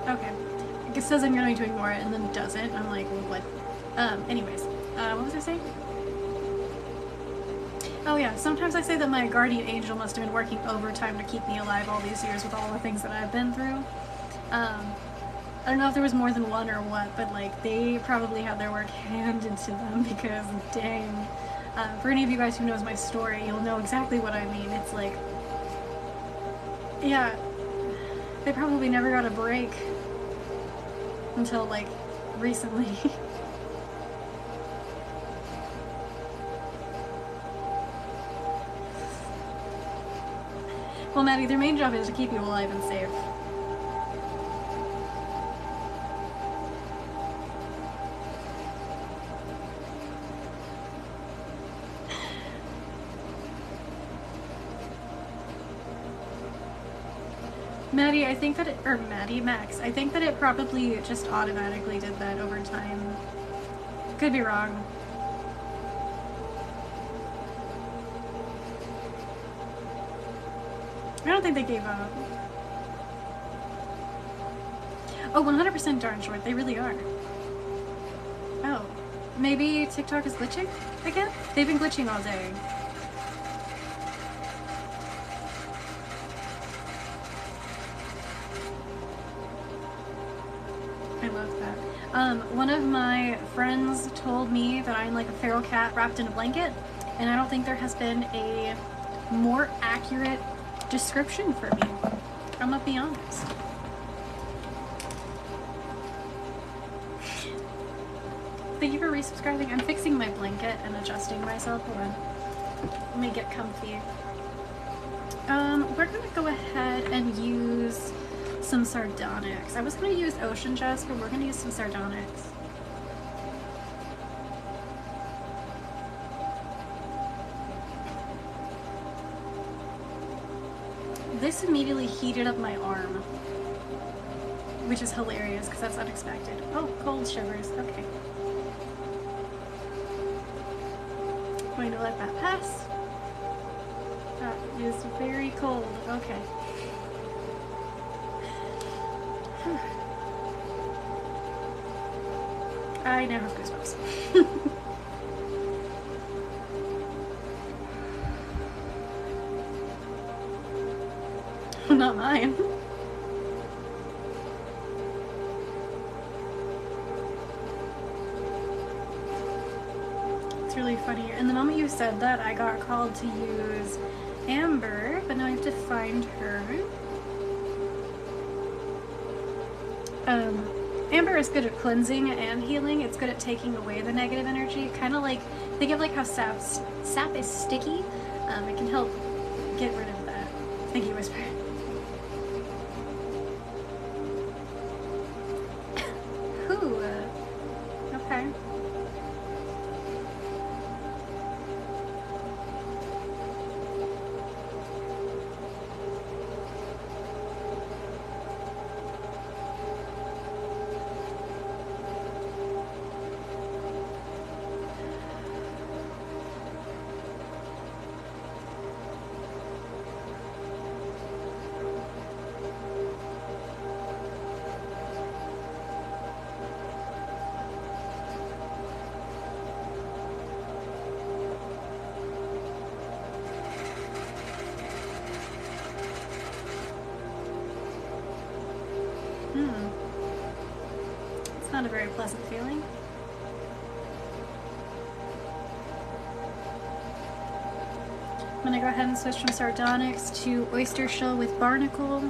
S1: Okay. It says I'm going to ignore it and then doesn't. I'm like, well, what? Anyways. What was I saying? Oh yeah, sometimes I say that my guardian angel must have been working overtime to keep me alive all these years with all the things that I've been through. I don't know if there was more than one or what, but like they probably had their work handed to them because dang. For any of you guys who knows my story, you'll know exactly what I mean. It's like, yeah, they probably never got a break until like recently. Well, Maddie, their main job is to keep you alive and safe. Maddie, I think that it, or Maddie, Max, I think that it probably just automatically did that over time. Could be wrong. I don't think they gave up. Oh, 100% darn short. They really are. Oh. Maybe TikTok is glitching again? They've been glitching all day. I love that. One of my friends told me that I'm like a feral cat wrapped in a blanket, and I don't think there has been a more accurate description for me. I'm gonna be honest. Thank you for resubscribing. I'm fixing my blanket and adjusting myself. Hold on. Let me get comfy. We're gonna go ahead and use some sardonyx. I was gonna use ocean jazz, but we're gonna use some sardonyx. This immediately heated up my arm, which is hilarious because that's unexpected. Oh, cold shivers. Okay. Going to let that pass. That is very cold. Okay. I now have goosebumps. Not mine. It's really funny. And the moment you said that, I got called to use Amber, but now I have to find her. Amber is good at cleansing and healing. It's good at taking away the negative energy. Kind of like, think of like how sap is sticky. It can help get rid of that. Thank you, Whisper. Okay. It's not a very pleasant feeling. I'm gonna go ahead and switch from sardonyx to oyster shell with barnacle.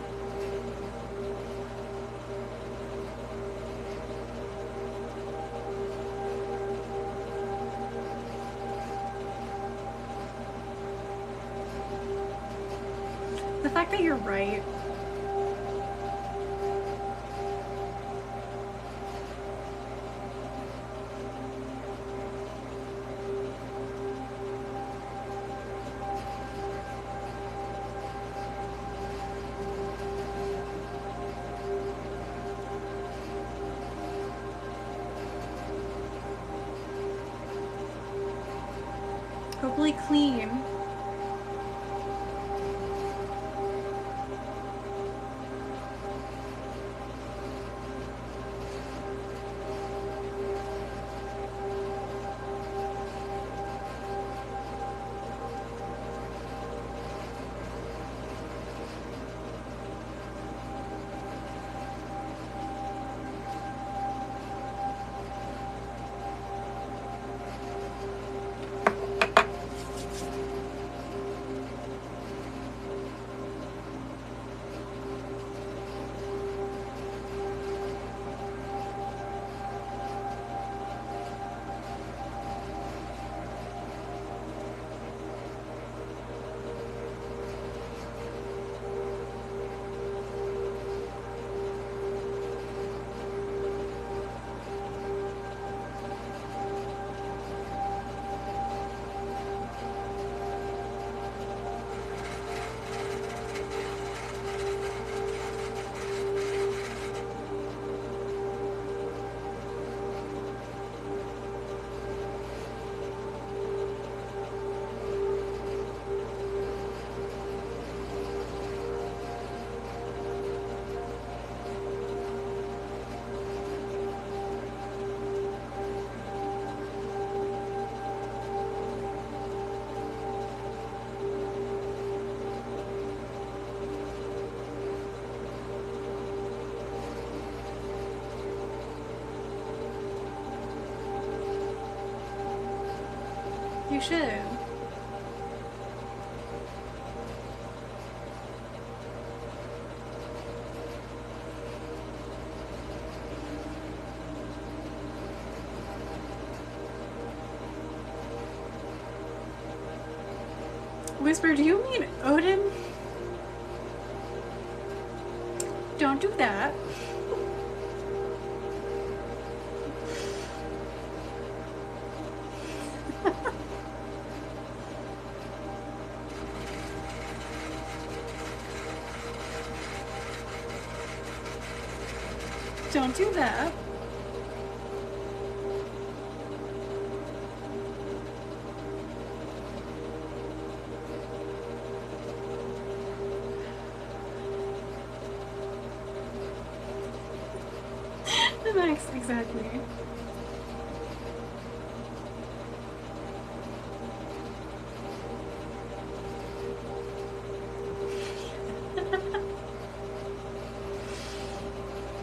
S1: The fact that you're right. probably clean. You should. Whisper, do you mean Odin? Don't do that. Don't do that. Max, exactly.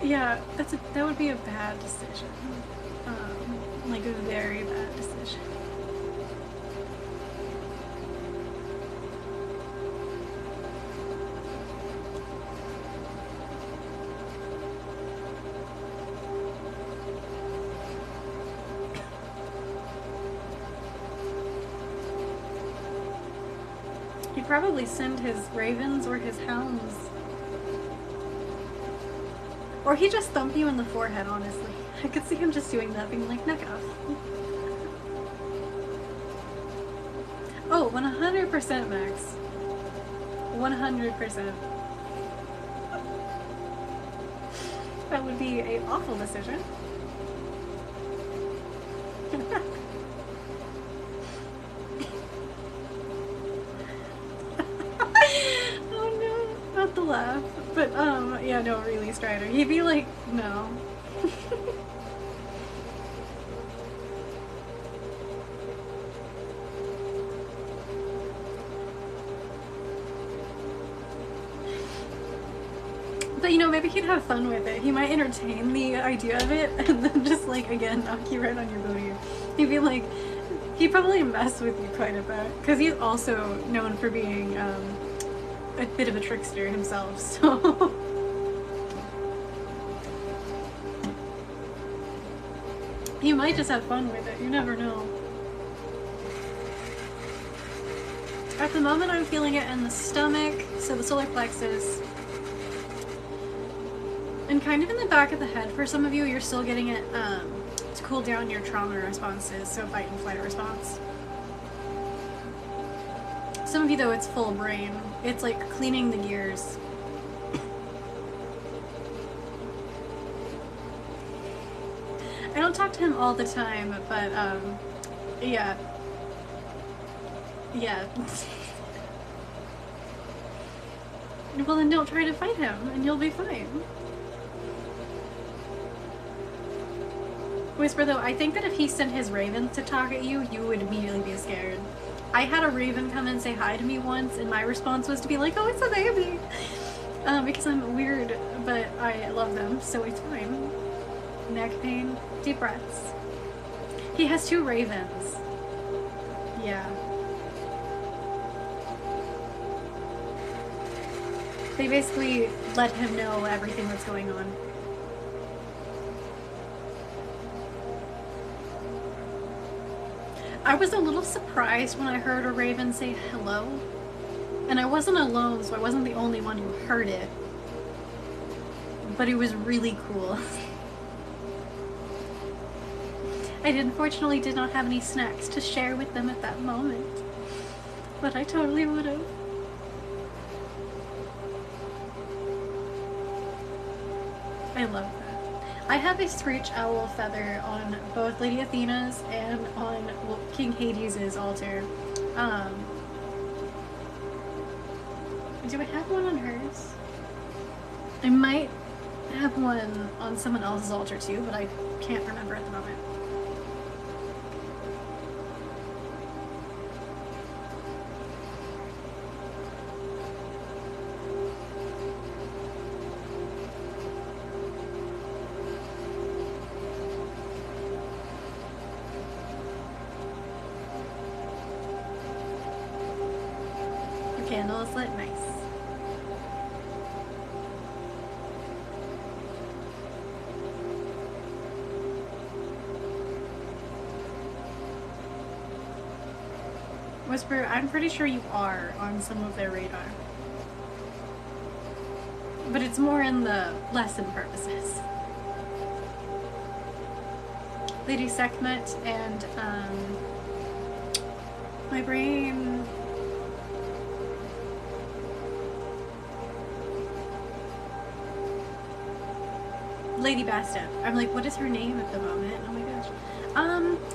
S1: Yeah, that would be a bad decision. Like a very bad decision. He'd probably send his ravens or his hounds. Or he'd just thump you in the forehead, honestly. I could see him just doing that, being like, knock it off. Oh, 100% Max. 100%. That would be an awful decision. Oh no, not the laugh. But, yeah, no, really, Strider. He'd be like, no. But, you know, maybe he'd have fun with it. He might entertain the idea of it, and then just, like, again, knock you right on your booty. He'd be like, he'd probably mess with you quite a bit. Because he's also known for being, a bit of a trickster himself, so... You might just have fun with it, you never know. At the moment I'm feeling it in the stomach, so the solar plexus, and kind of in the back of the head. For some of you, you're still getting it to cool down your trauma responses, so fight and flight response. Some of you though, it's full brain. It's like cleaning the gears. I don't talk to him all the time, but yeah. Yeah. Well, then don't try to fight him, and you'll be fine. Whisper, though, I think that if he sent his ravens to talk at you, you would immediately be scared. I had a raven come and say hi to me once, and my response was to be like, oh, it's a baby! Because I'm weird, but I love them, so it's fine. Neck pain, deep breaths. He has 2 ravens. Yeah. They basically let him know everything that's going on. I was a little surprised when I heard a raven say hello. And I wasn't alone, so I wasn't the only one who heard it. But it was really cool. I unfortunately did not have any snacks to share with them at that moment. But I totally would have. I love that. I have a screech owl feather on both Lady Athena's and on King Hades' altar. Do I have one on hers? I might have one on someone else's altar too, but I can't remember at the moment. The candle is lit, nice. Whisper, I'm pretty sure you are on some of their radar. But it's more in the lesson purposes. Lady Sekhmet and, my brain... Lady Basta. I'm like, what is her name at the moment? Oh my gosh.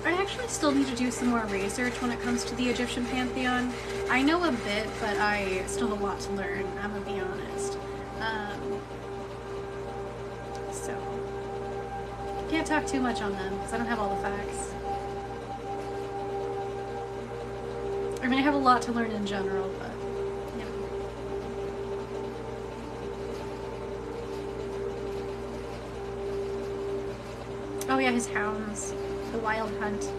S1: I actually still need to do some more research when it comes to the Egyptian pantheon. I know a bit, but I still have a lot to learn, I'm gonna be honest. So, can't talk too much on them, because I don't have all the facts. I mean, I have a lot to learn in general, but, yeah. Oh yeah, his hounds. The wild hunt.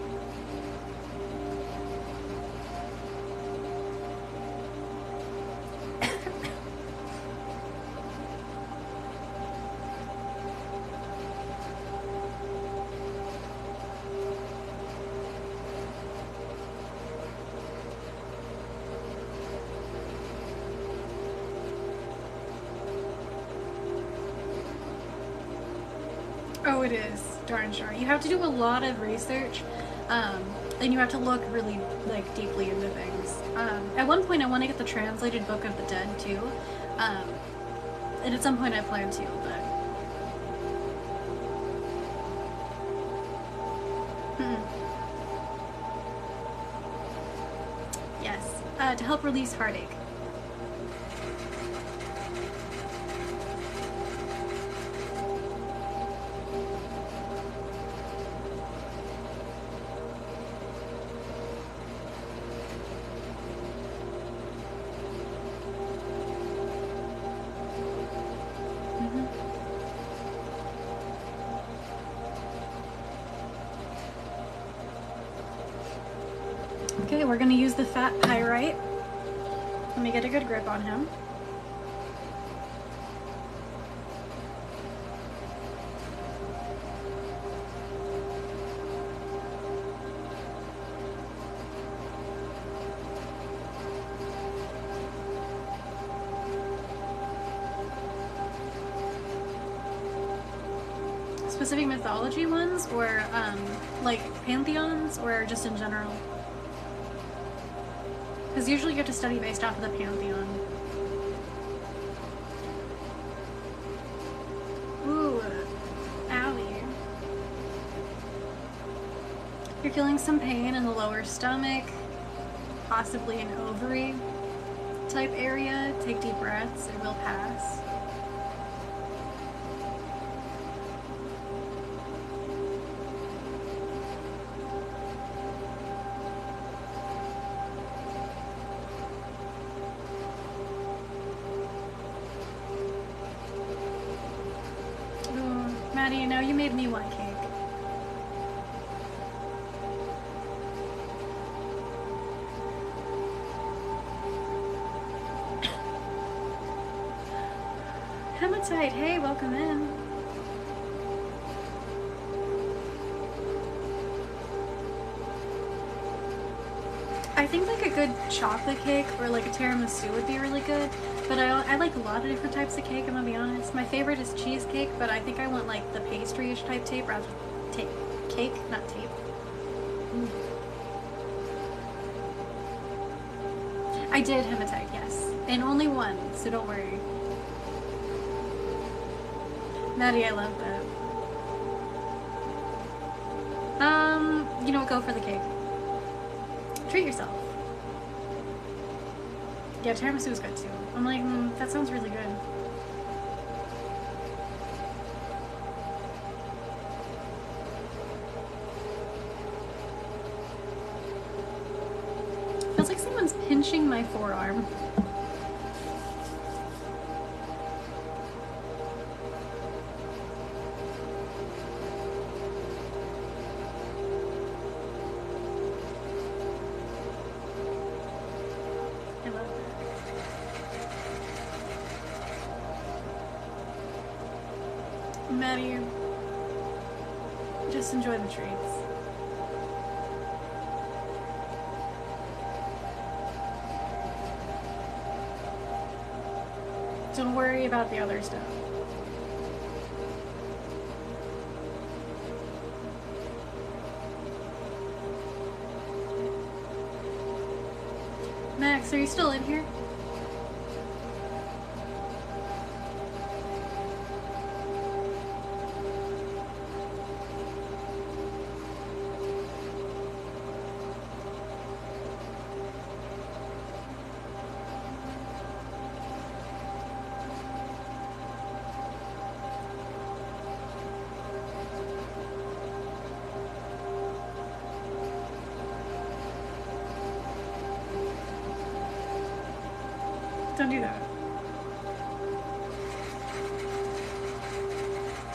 S1: Oh, it is. Darn sure. You have to do a lot of research, and you have to look really, like, deeply into things. At one point I want to get the translated Book of the Dead, too. And at some point I plan to, but... Yes. To help release heartache. Okay, we're gonna use the fat pyrite. Let me get a good grip on him. Specific mythology ones, or like pantheons, or just in general? Because usually you have to study based off of the pantheon. Ooh, owie. You're feeling some pain in the lower stomach. possibly an ovary type area. Take deep breaths, it will pass. Ooh, Maddie, you know, you made me want cake. Hematite, hey, welcome in. I think like a good chocolate cake or like a tiramisu would be really good, but I like a lot of different types of cake, I'm gonna be honest. My favorite is cheesecake, but I think I want like the pastry-ish type tape rather than cake, not tape. Mm. I did hematite, yes, and only one, so don't worry. Maddie, I love that. You know what, go for the cake. Treat yourself. Yeah, tiramisu is good too. I'm like, that sounds really good. Feels like someone's pinching my forearm. Maddie, just enjoy the treats. Don't worry about the other stuff. Max, are you still in here? Don't do that.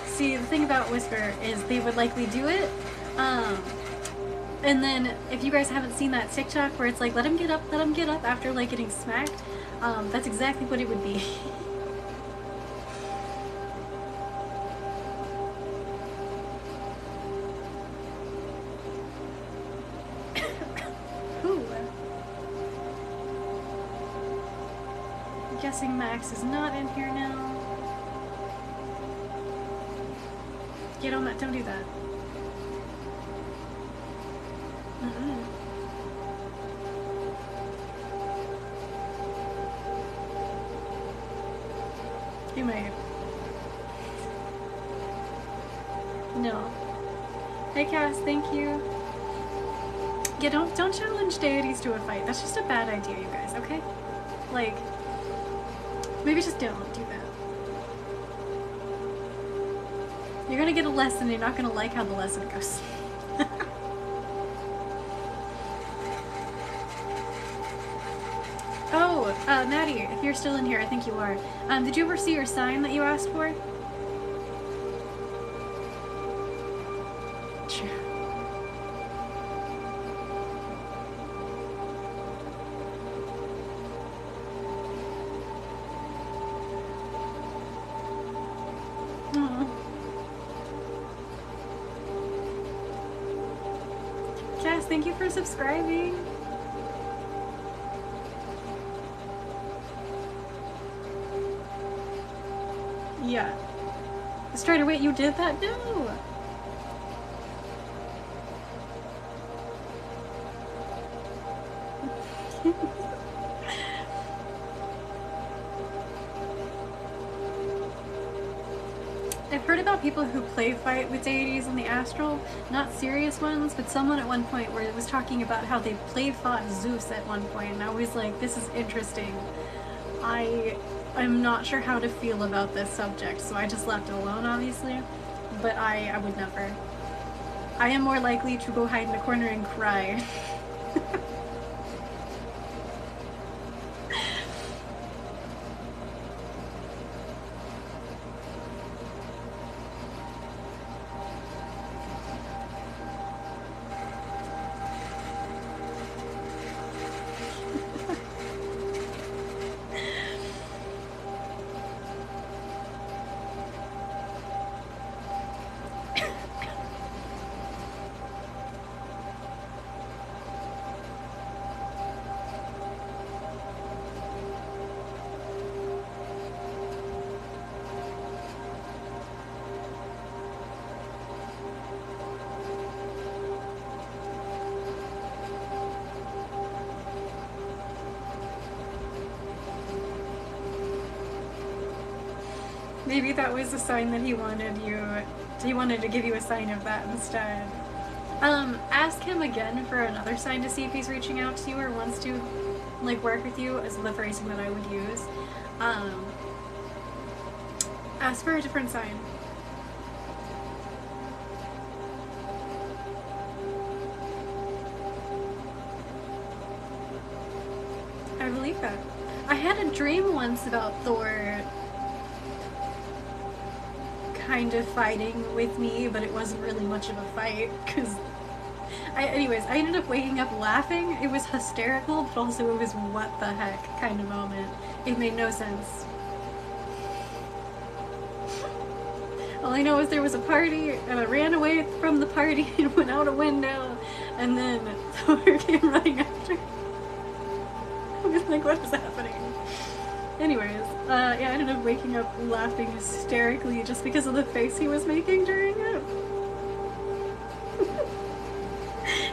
S1: See, the thing about Whisper is they would likely do it, and then if you guys haven't seen that TikTok where it's like, let him get up after like getting smacked, that's exactly what it would be. Guessing Max is not in here now. Yeah, don't do that. You might. No. Hey Cass, thank you. Yeah, don't challenge deities to a fight. That's just a bad idea, you guys, okay? Like, maybe just don't do that. You're gonna get a lesson, you're not gonna like how the lesson goes. Oh, Maddie, if you're still in here, I think you are. Did you ever see your sign that you asked for? Sure. Cass, thank you for subscribing. Yeah. Straight away, you did that? No! heard about people who play fight with deities in the astral, not serious ones, but someone at one point where it was talking about how they play fought Zeus at one point, and I was like, this is interesting. I'm not sure how to feel about this subject, so I just left it alone, obviously, but I would never. I am more likely to go hide in a corner and cry. Maybe that was a sign that he wanted to give you a sign of that instead. Ask him again for another sign to see if he's reaching out to you or wants to, like, work with you, is the phrasing that I would use. Ask for a different sign. I believe that. I had a dream once about Thor kind of fighting with me, but it wasn't really much of a fight, because anyways, I ended up waking up laughing. It was hysterical, but also it was what the heck kind of moment. It made no sense. All I know is there was a party, and I ran away from the party and went out a window, and then Thor came running after. I was like, what is happening? Anyways, yeah, I ended up waking up laughing hysterically just because of the face he was making during it.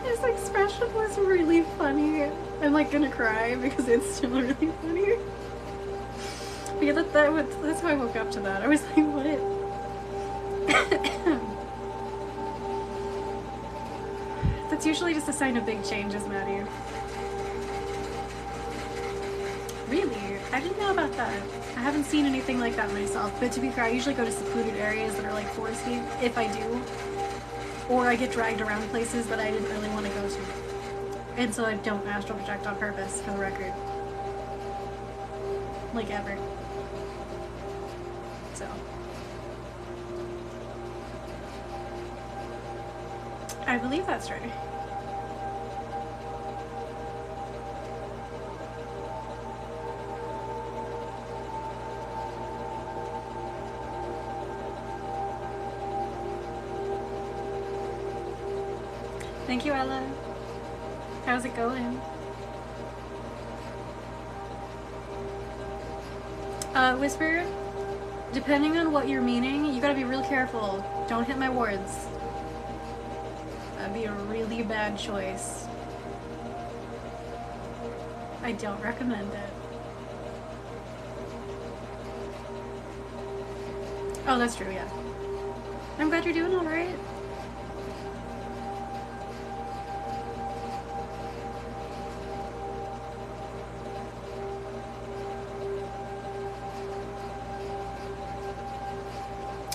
S1: His expression was really funny. I'm like gonna cry because it's still really funny. But yeah, that's how I woke up to that. I was like, what? That's usually just a sign of big changes, Maddie. Really? I didn't know about that. I haven't seen anything like that myself, but to be fair, I usually go to secluded areas that are like foresty, if I do. Or I get dragged around places that I didn't really want to go to. And so I don't astral project on purpose, for the record. Like, ever. So. I believe that's right. Thank you, Ella. How's it going? Whisper, depending on what you're meaning, you gotta be real careful. Don't hit my wards. That'd be a really bad choice. I don't recommend it. Oh, that's true, yeah. I'm glad you're doing alright.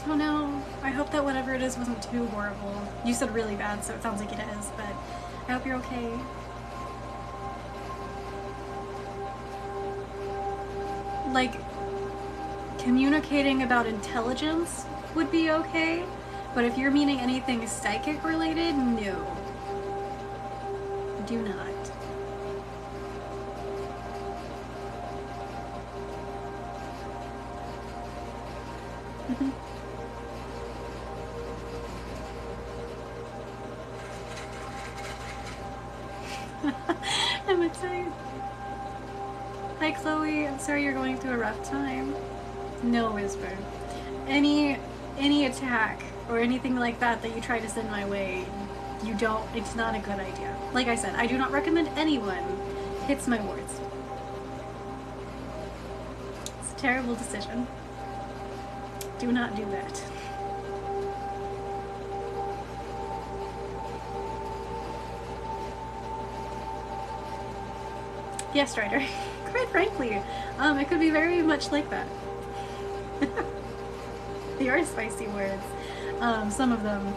S1: Oh no, I hope that whatever it is wasn't too horrible. You said really bad, so it sounds like it is, but I hope you're okay. Like, communicating about intelligence would be okay, but if you're meaning anything psychic related, no. Do not. I'm excited. Hi Chloe, I'm sorry you're going through a rough time. No, Whisper. Any attack or anything like that that you try to send my way, it's not a good idea. Like I said, I do not recommend anyone hits my wards. It's a terrible decision. Do not do that. Yes, Strider. Quite frankly, it could be very much like that. They are spicy words. Some of them.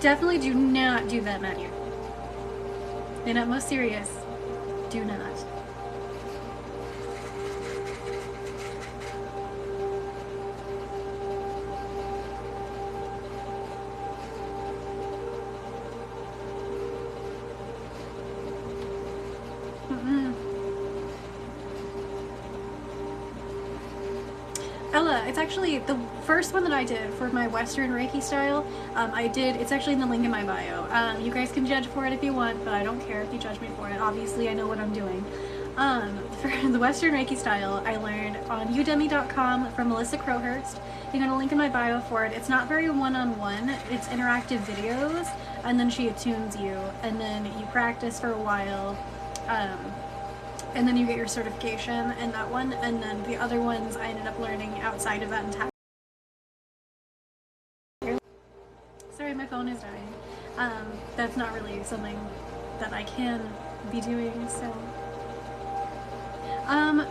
S1: Definitely do not do that, Matthew. And at most serious, do not. Ella, it's actually the first one that I did for my Western Reiki style. It's actually in the link in my bio. You guys can judge for it if you want, but I don't care if you judge me for it. Obviously, I know what I'm doing. For the Western Reiki style, I learned on udemy.com from Melissa Crowhurst. You got a link in my bio for it. It's not very one-on-one. It's interactive videos, and then she attunes you, and then you practice for a while. And then you get your certification in that one, and then the other ones I ended up learning outside of that entire. Sorry, my phone is dying. That's not really something that I can be doing, so.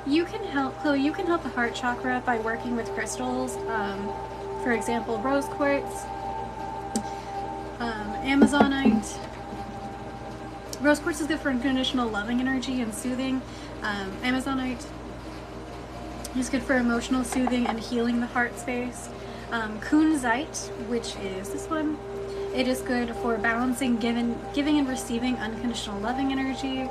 S1: You can help, Chloe, you can help the heart chakra by working with crystals. For example, rose quartz, Amazonite. Rose quartz is good for unconditional loving energy and soothing. Amazonite is good for emotional soothing and healing the heart space. Kunzite, which is this one, it is good for balancing giving and receiving unconditional loving energy.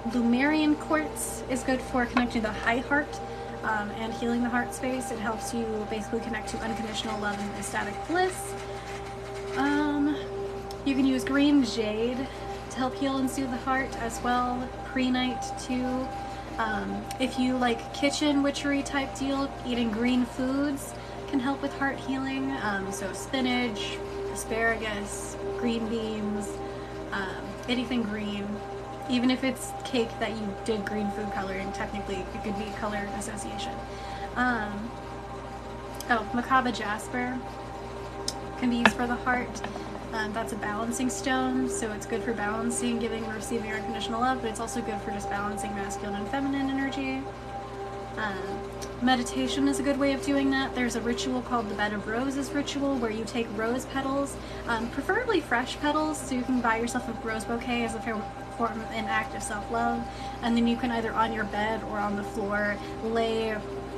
S1: Lumerian quartz is good for connecting the high heart and healing the heart space. It helps you basically connect to unconditional love and ecstatic bliss. You can use green jade to help heal and soothe the heart as well. Prehnite too. If you like kitchen witchery type deal, eating green foods can help with heart healing. So spinach, asparagus, green beans, anything green. Even if it's cake that you did green food coloring, technically it could be color association. Macabre jasper can be used for the heart. That's a balancing stone, so it's good for balancing, giving and receiving unconditional love, but it's also good for just balancing masculine and feminine energy. Meditation is a good way of doing that. There's a ritual called the Bed of Roses ritual where you take rose petals, preferably fresh petals, so you can buy yourself a rose bouquet as a form an act of self-love, and then you can either on your bed or on the floor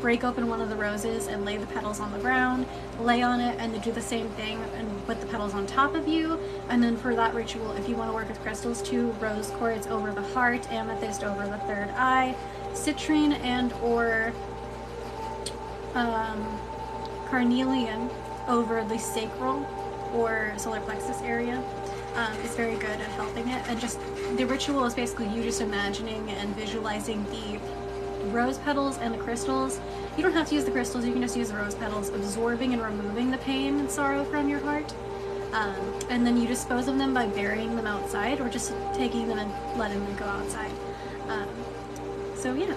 S1: break open one of the roses and lay the petals on the ground, lay on it, and then do the same thing and put the petals on top of you. And then for that ritual, if you want to work with crystals too, rose quartz over the heart, amethyst over the third eye, citrine and or carnelian over the sacral or solar plexus area is very good at helping it. And just the ritual is basically you just imagining and visualizing the rose petals and the crystals. You don't have to use the crystals, you can just use the rose petals, absorbing and removing the pain and sorrow from your heart. And then you dispose of them by burying them outside or just taking them and letting them go outside. So yeah,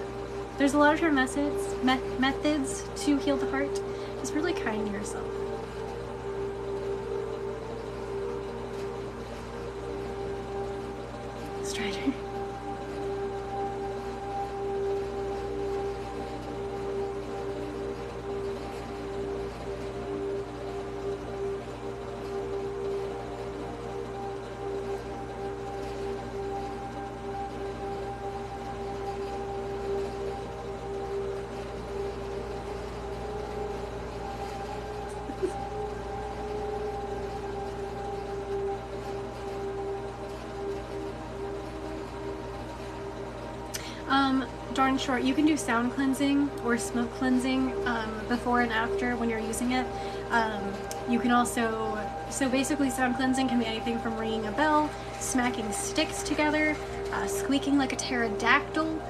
S1: there's a lot of different methods to heal the heart. Just really kind to yourself. Strider. Darn short. You can do sound cleansing or smoke cleansing before and after when you're using it. You can also, so basically sound cleansing can be anything from ringing a bell, smacking sticks together, squeaking like a pterodactyl,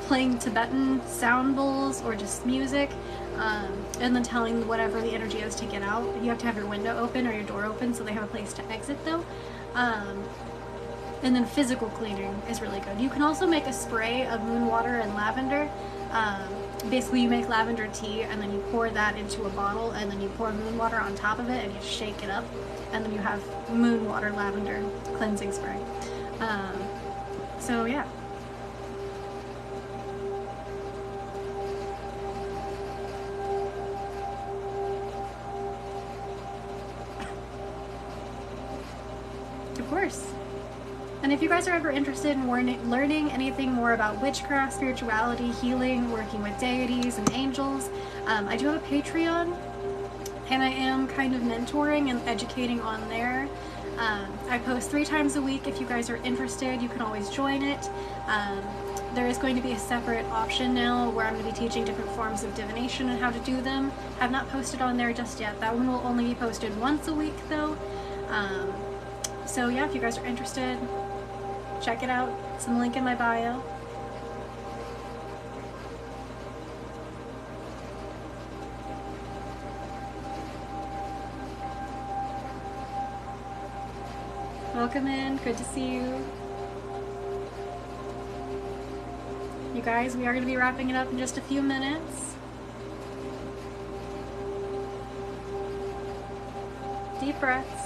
S1: playing Tibetan sound bowls or just music, and then telling whatever the energy is to get out. You have to have your window open or your door open so they have a place to exit though. And then physical cleaning is really good. You can also make a spray of moon water and lavender basically you make lavender tea and then you pour that into a bottle and then you pour moon water on top of it and you shake it up and then you have moon water lavender cleansing spray. So yeah. Of course. And if you guys are ever interested in learning anything more about witchcraft, spirituality, healing, working with deities and angels, I do have a Patreon, and I am kind of mentoring and educating on there. I post 3 times a week. If you guys are interested, you can always join it. There is going to be a separate option now where I'm going to be teaching different forms of divination and how to do them. I've not posted on there just yet. That one will only be posted once a week though. So yeah, if you guys are interested, check it out. It's in the link in my bio. Welcome in, good to see you. You guys, we are going to be wrapping it up in just a few minutes. Deep breaths.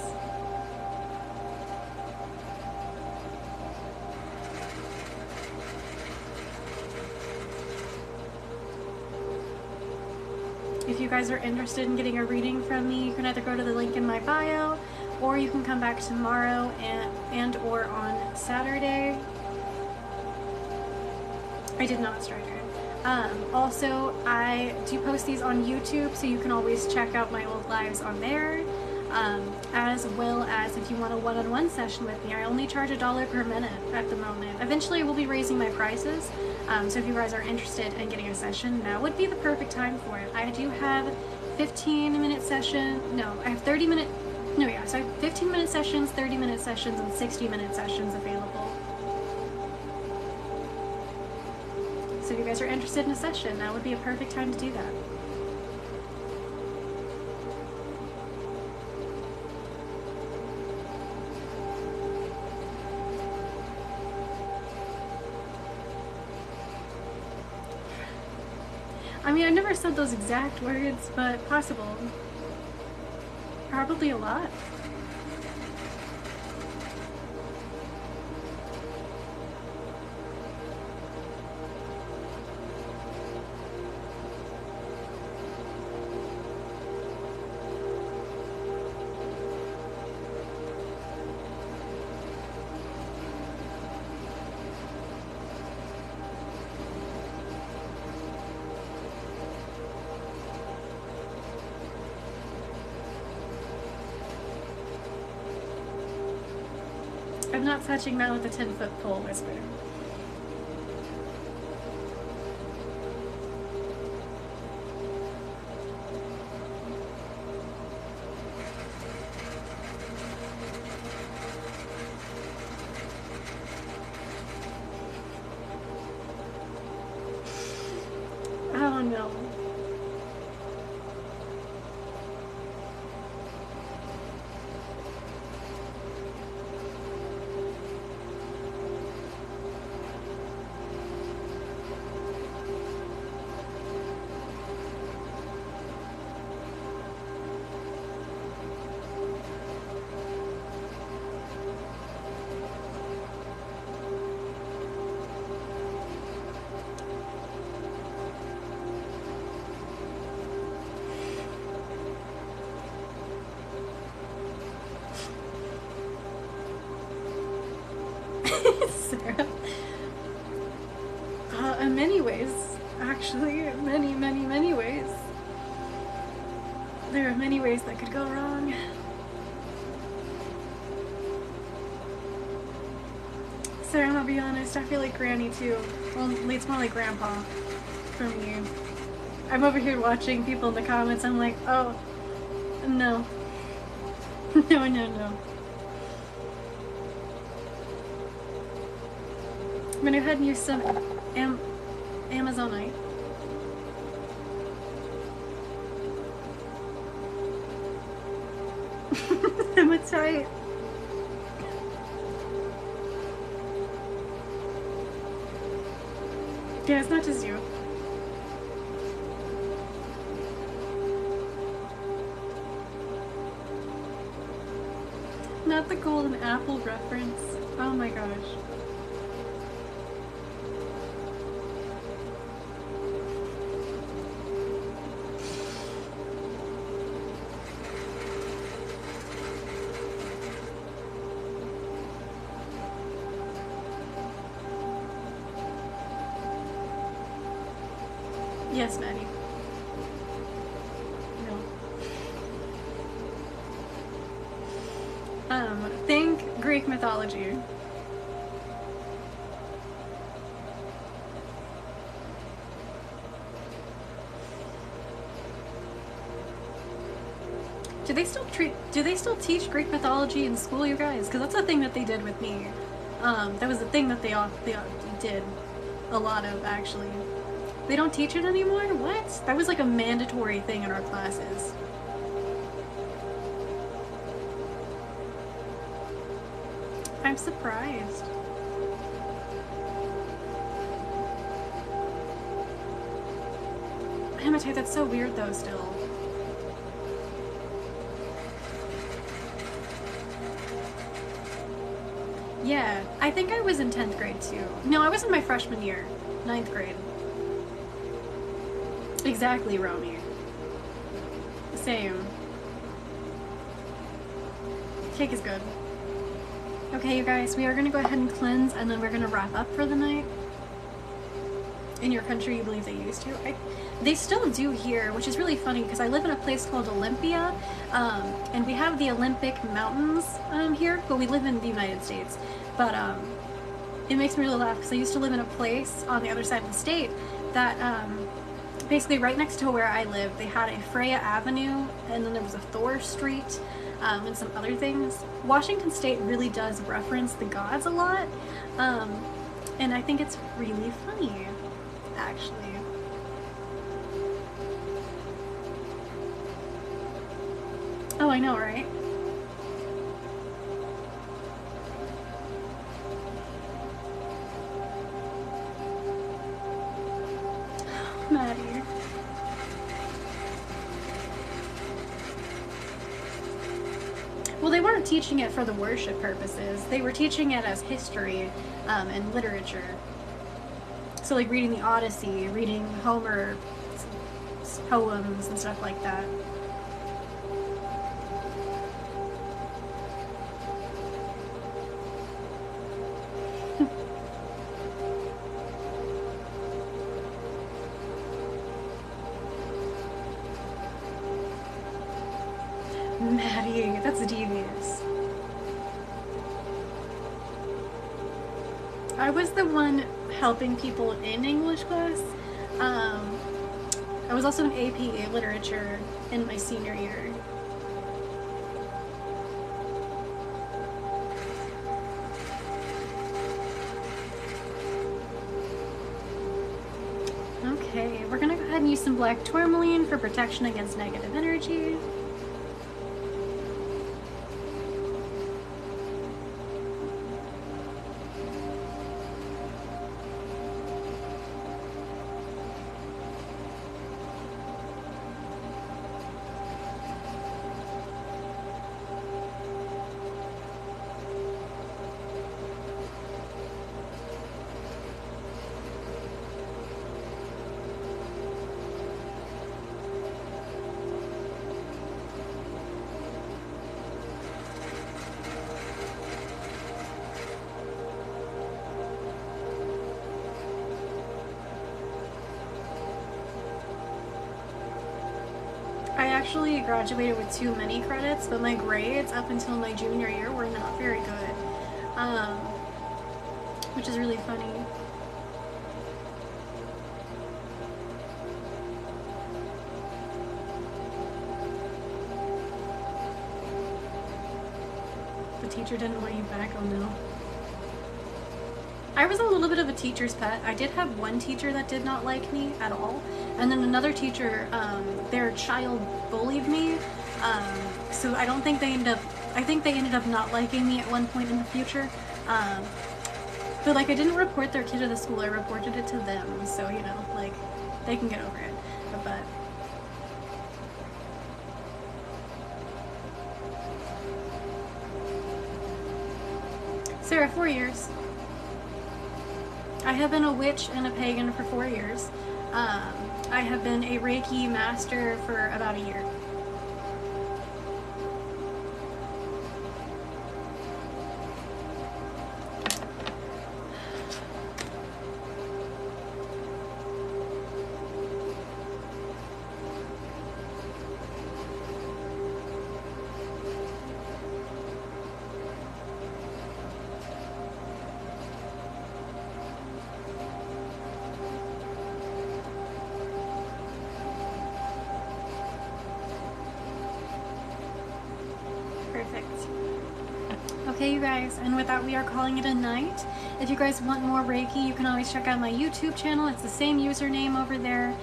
S1: If you guys are interested in getting a reading from me, you can either go to the link in my bio, or you can come back tomorrow and or on Saturday. I did not strike it. Also, I do post these on YouTube, so you can always check out my old lives on there. As well as if you want a one-on-one session with me, I only charge $1 per minute at the moment. Eventually I will be raising my prices, so if you guys are interested in getting a session, now would be the perfect time for it. I do have 15-minute session, no, I have 30-minute, no yeah, so I have 15-minute sessions, 30-minute sessions, and 60-minute sessions available. So if you guys are interested in a session, now would be a perfect time to do that. I mean, I never said those exact words, but possible. Probably a lot. I'm not touching that with a 10-foot pole whisper. Oh no. Sarah. In many ways, actually, many ways. There are many ways that could go wrong. Sarah, I'll be honest, I feel like Granny too. Well, it's more like Grandpa for me. I'm over here watching people in the comments, I'm like, oh, no. No, no, no. I'm gonna go ahead and use some Amazonite. Hematite. Yeah, it's not just you. Not the golden apple reference. Oh my gosh. Yes, Maddie. No. Think Greek mythology. Do they still teach Greek mythology in school, you guys? Because that's the thing that they did with me. That was the thing that they did a lot of, actually. They don't teach it anymore? What? That was like a mandatory thing in our classes. I'm surprised. Hematite, that's so weird though still. Yeah, I think I was in 10th grade too. No, I was in my freshman year, 9th grade. Exactly, Romy. Same. Cake is good. Okay, you guys, we are going to go ahead and cleanse, and then we're going to wrap up for the night. In your country, you believe they used to? They still do here, which is really funny, because I live in a place called Olympia, and we have the Olympic Mountains here, but we live in the United States. But it makes me really laugh, because I used to live in a place on the other side of the state that basically right next to where I live, they had a Freya Avenue, and then there was a Thor Street, and some other things. Washington State really does reference the gods a lot, and I think it's really funny, actually. Oh, I know, right? Maddie. Well, they weren't teaching it for the worship purposes. They were teaching it as history and literature. So like reading the Odyssey, reading Homer's poems and stuff like that. Maddie, that's devious. I was the one helping people in English class. I was also in AP Literature in my senior year. Okay, we're gonna go ahead and use some black tourmaline for protection against negative energy. I actually graduated with too many credits, but my grades up until my junior year were not very good, which is really funny. The teacher didn't want you back, oh no. I was a little bit of a teacher's pet. I did have one teacher that did not like me at all, and then another teacher, their child bullied me, so I don't think they ended up, I think they ended up not liking me at one point in the future, but like I didn't report their kid to the school, I reported it to them, so you know, like, they can get over it, but... Sarah, 4 years. I have been a witch and a pagan for 4 years. I have been a Reiki master for about a year. Perfect. Okay, you guys, and with that, we are calling it a night. If you guys want more Reiki, you can always check out my YouTube channel. It's the same username over there.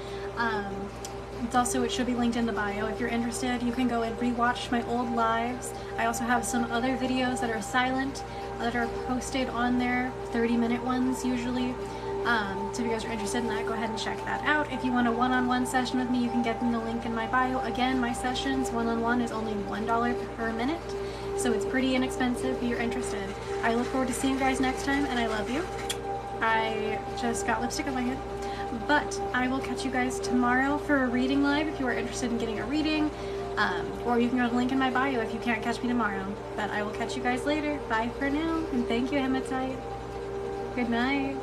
S1: It should be linked in the bio. If you're interested, you can go and rewatch my old lives. I also have some other videos that are silent that are posted on there, 30-minute ones usually. So if you guys are interested in that, go ahead and check that out. If you want a one-on-one session with me, you can get in the link in my bio. Again, my sessions one-on-one is only $1 per minute, so it's pretty inexpensive if you're interested. I look forward to seeing you guys next time, and I love you. I just got lipstick on my head. But I will catch you guys tomorrow for a reading live if you are interested in getting a reading. Or you can go to the link in my bio if you can't catch me tomorrow. But I will catch you guys later. Bye for now, and thank you, Hematai. Good night.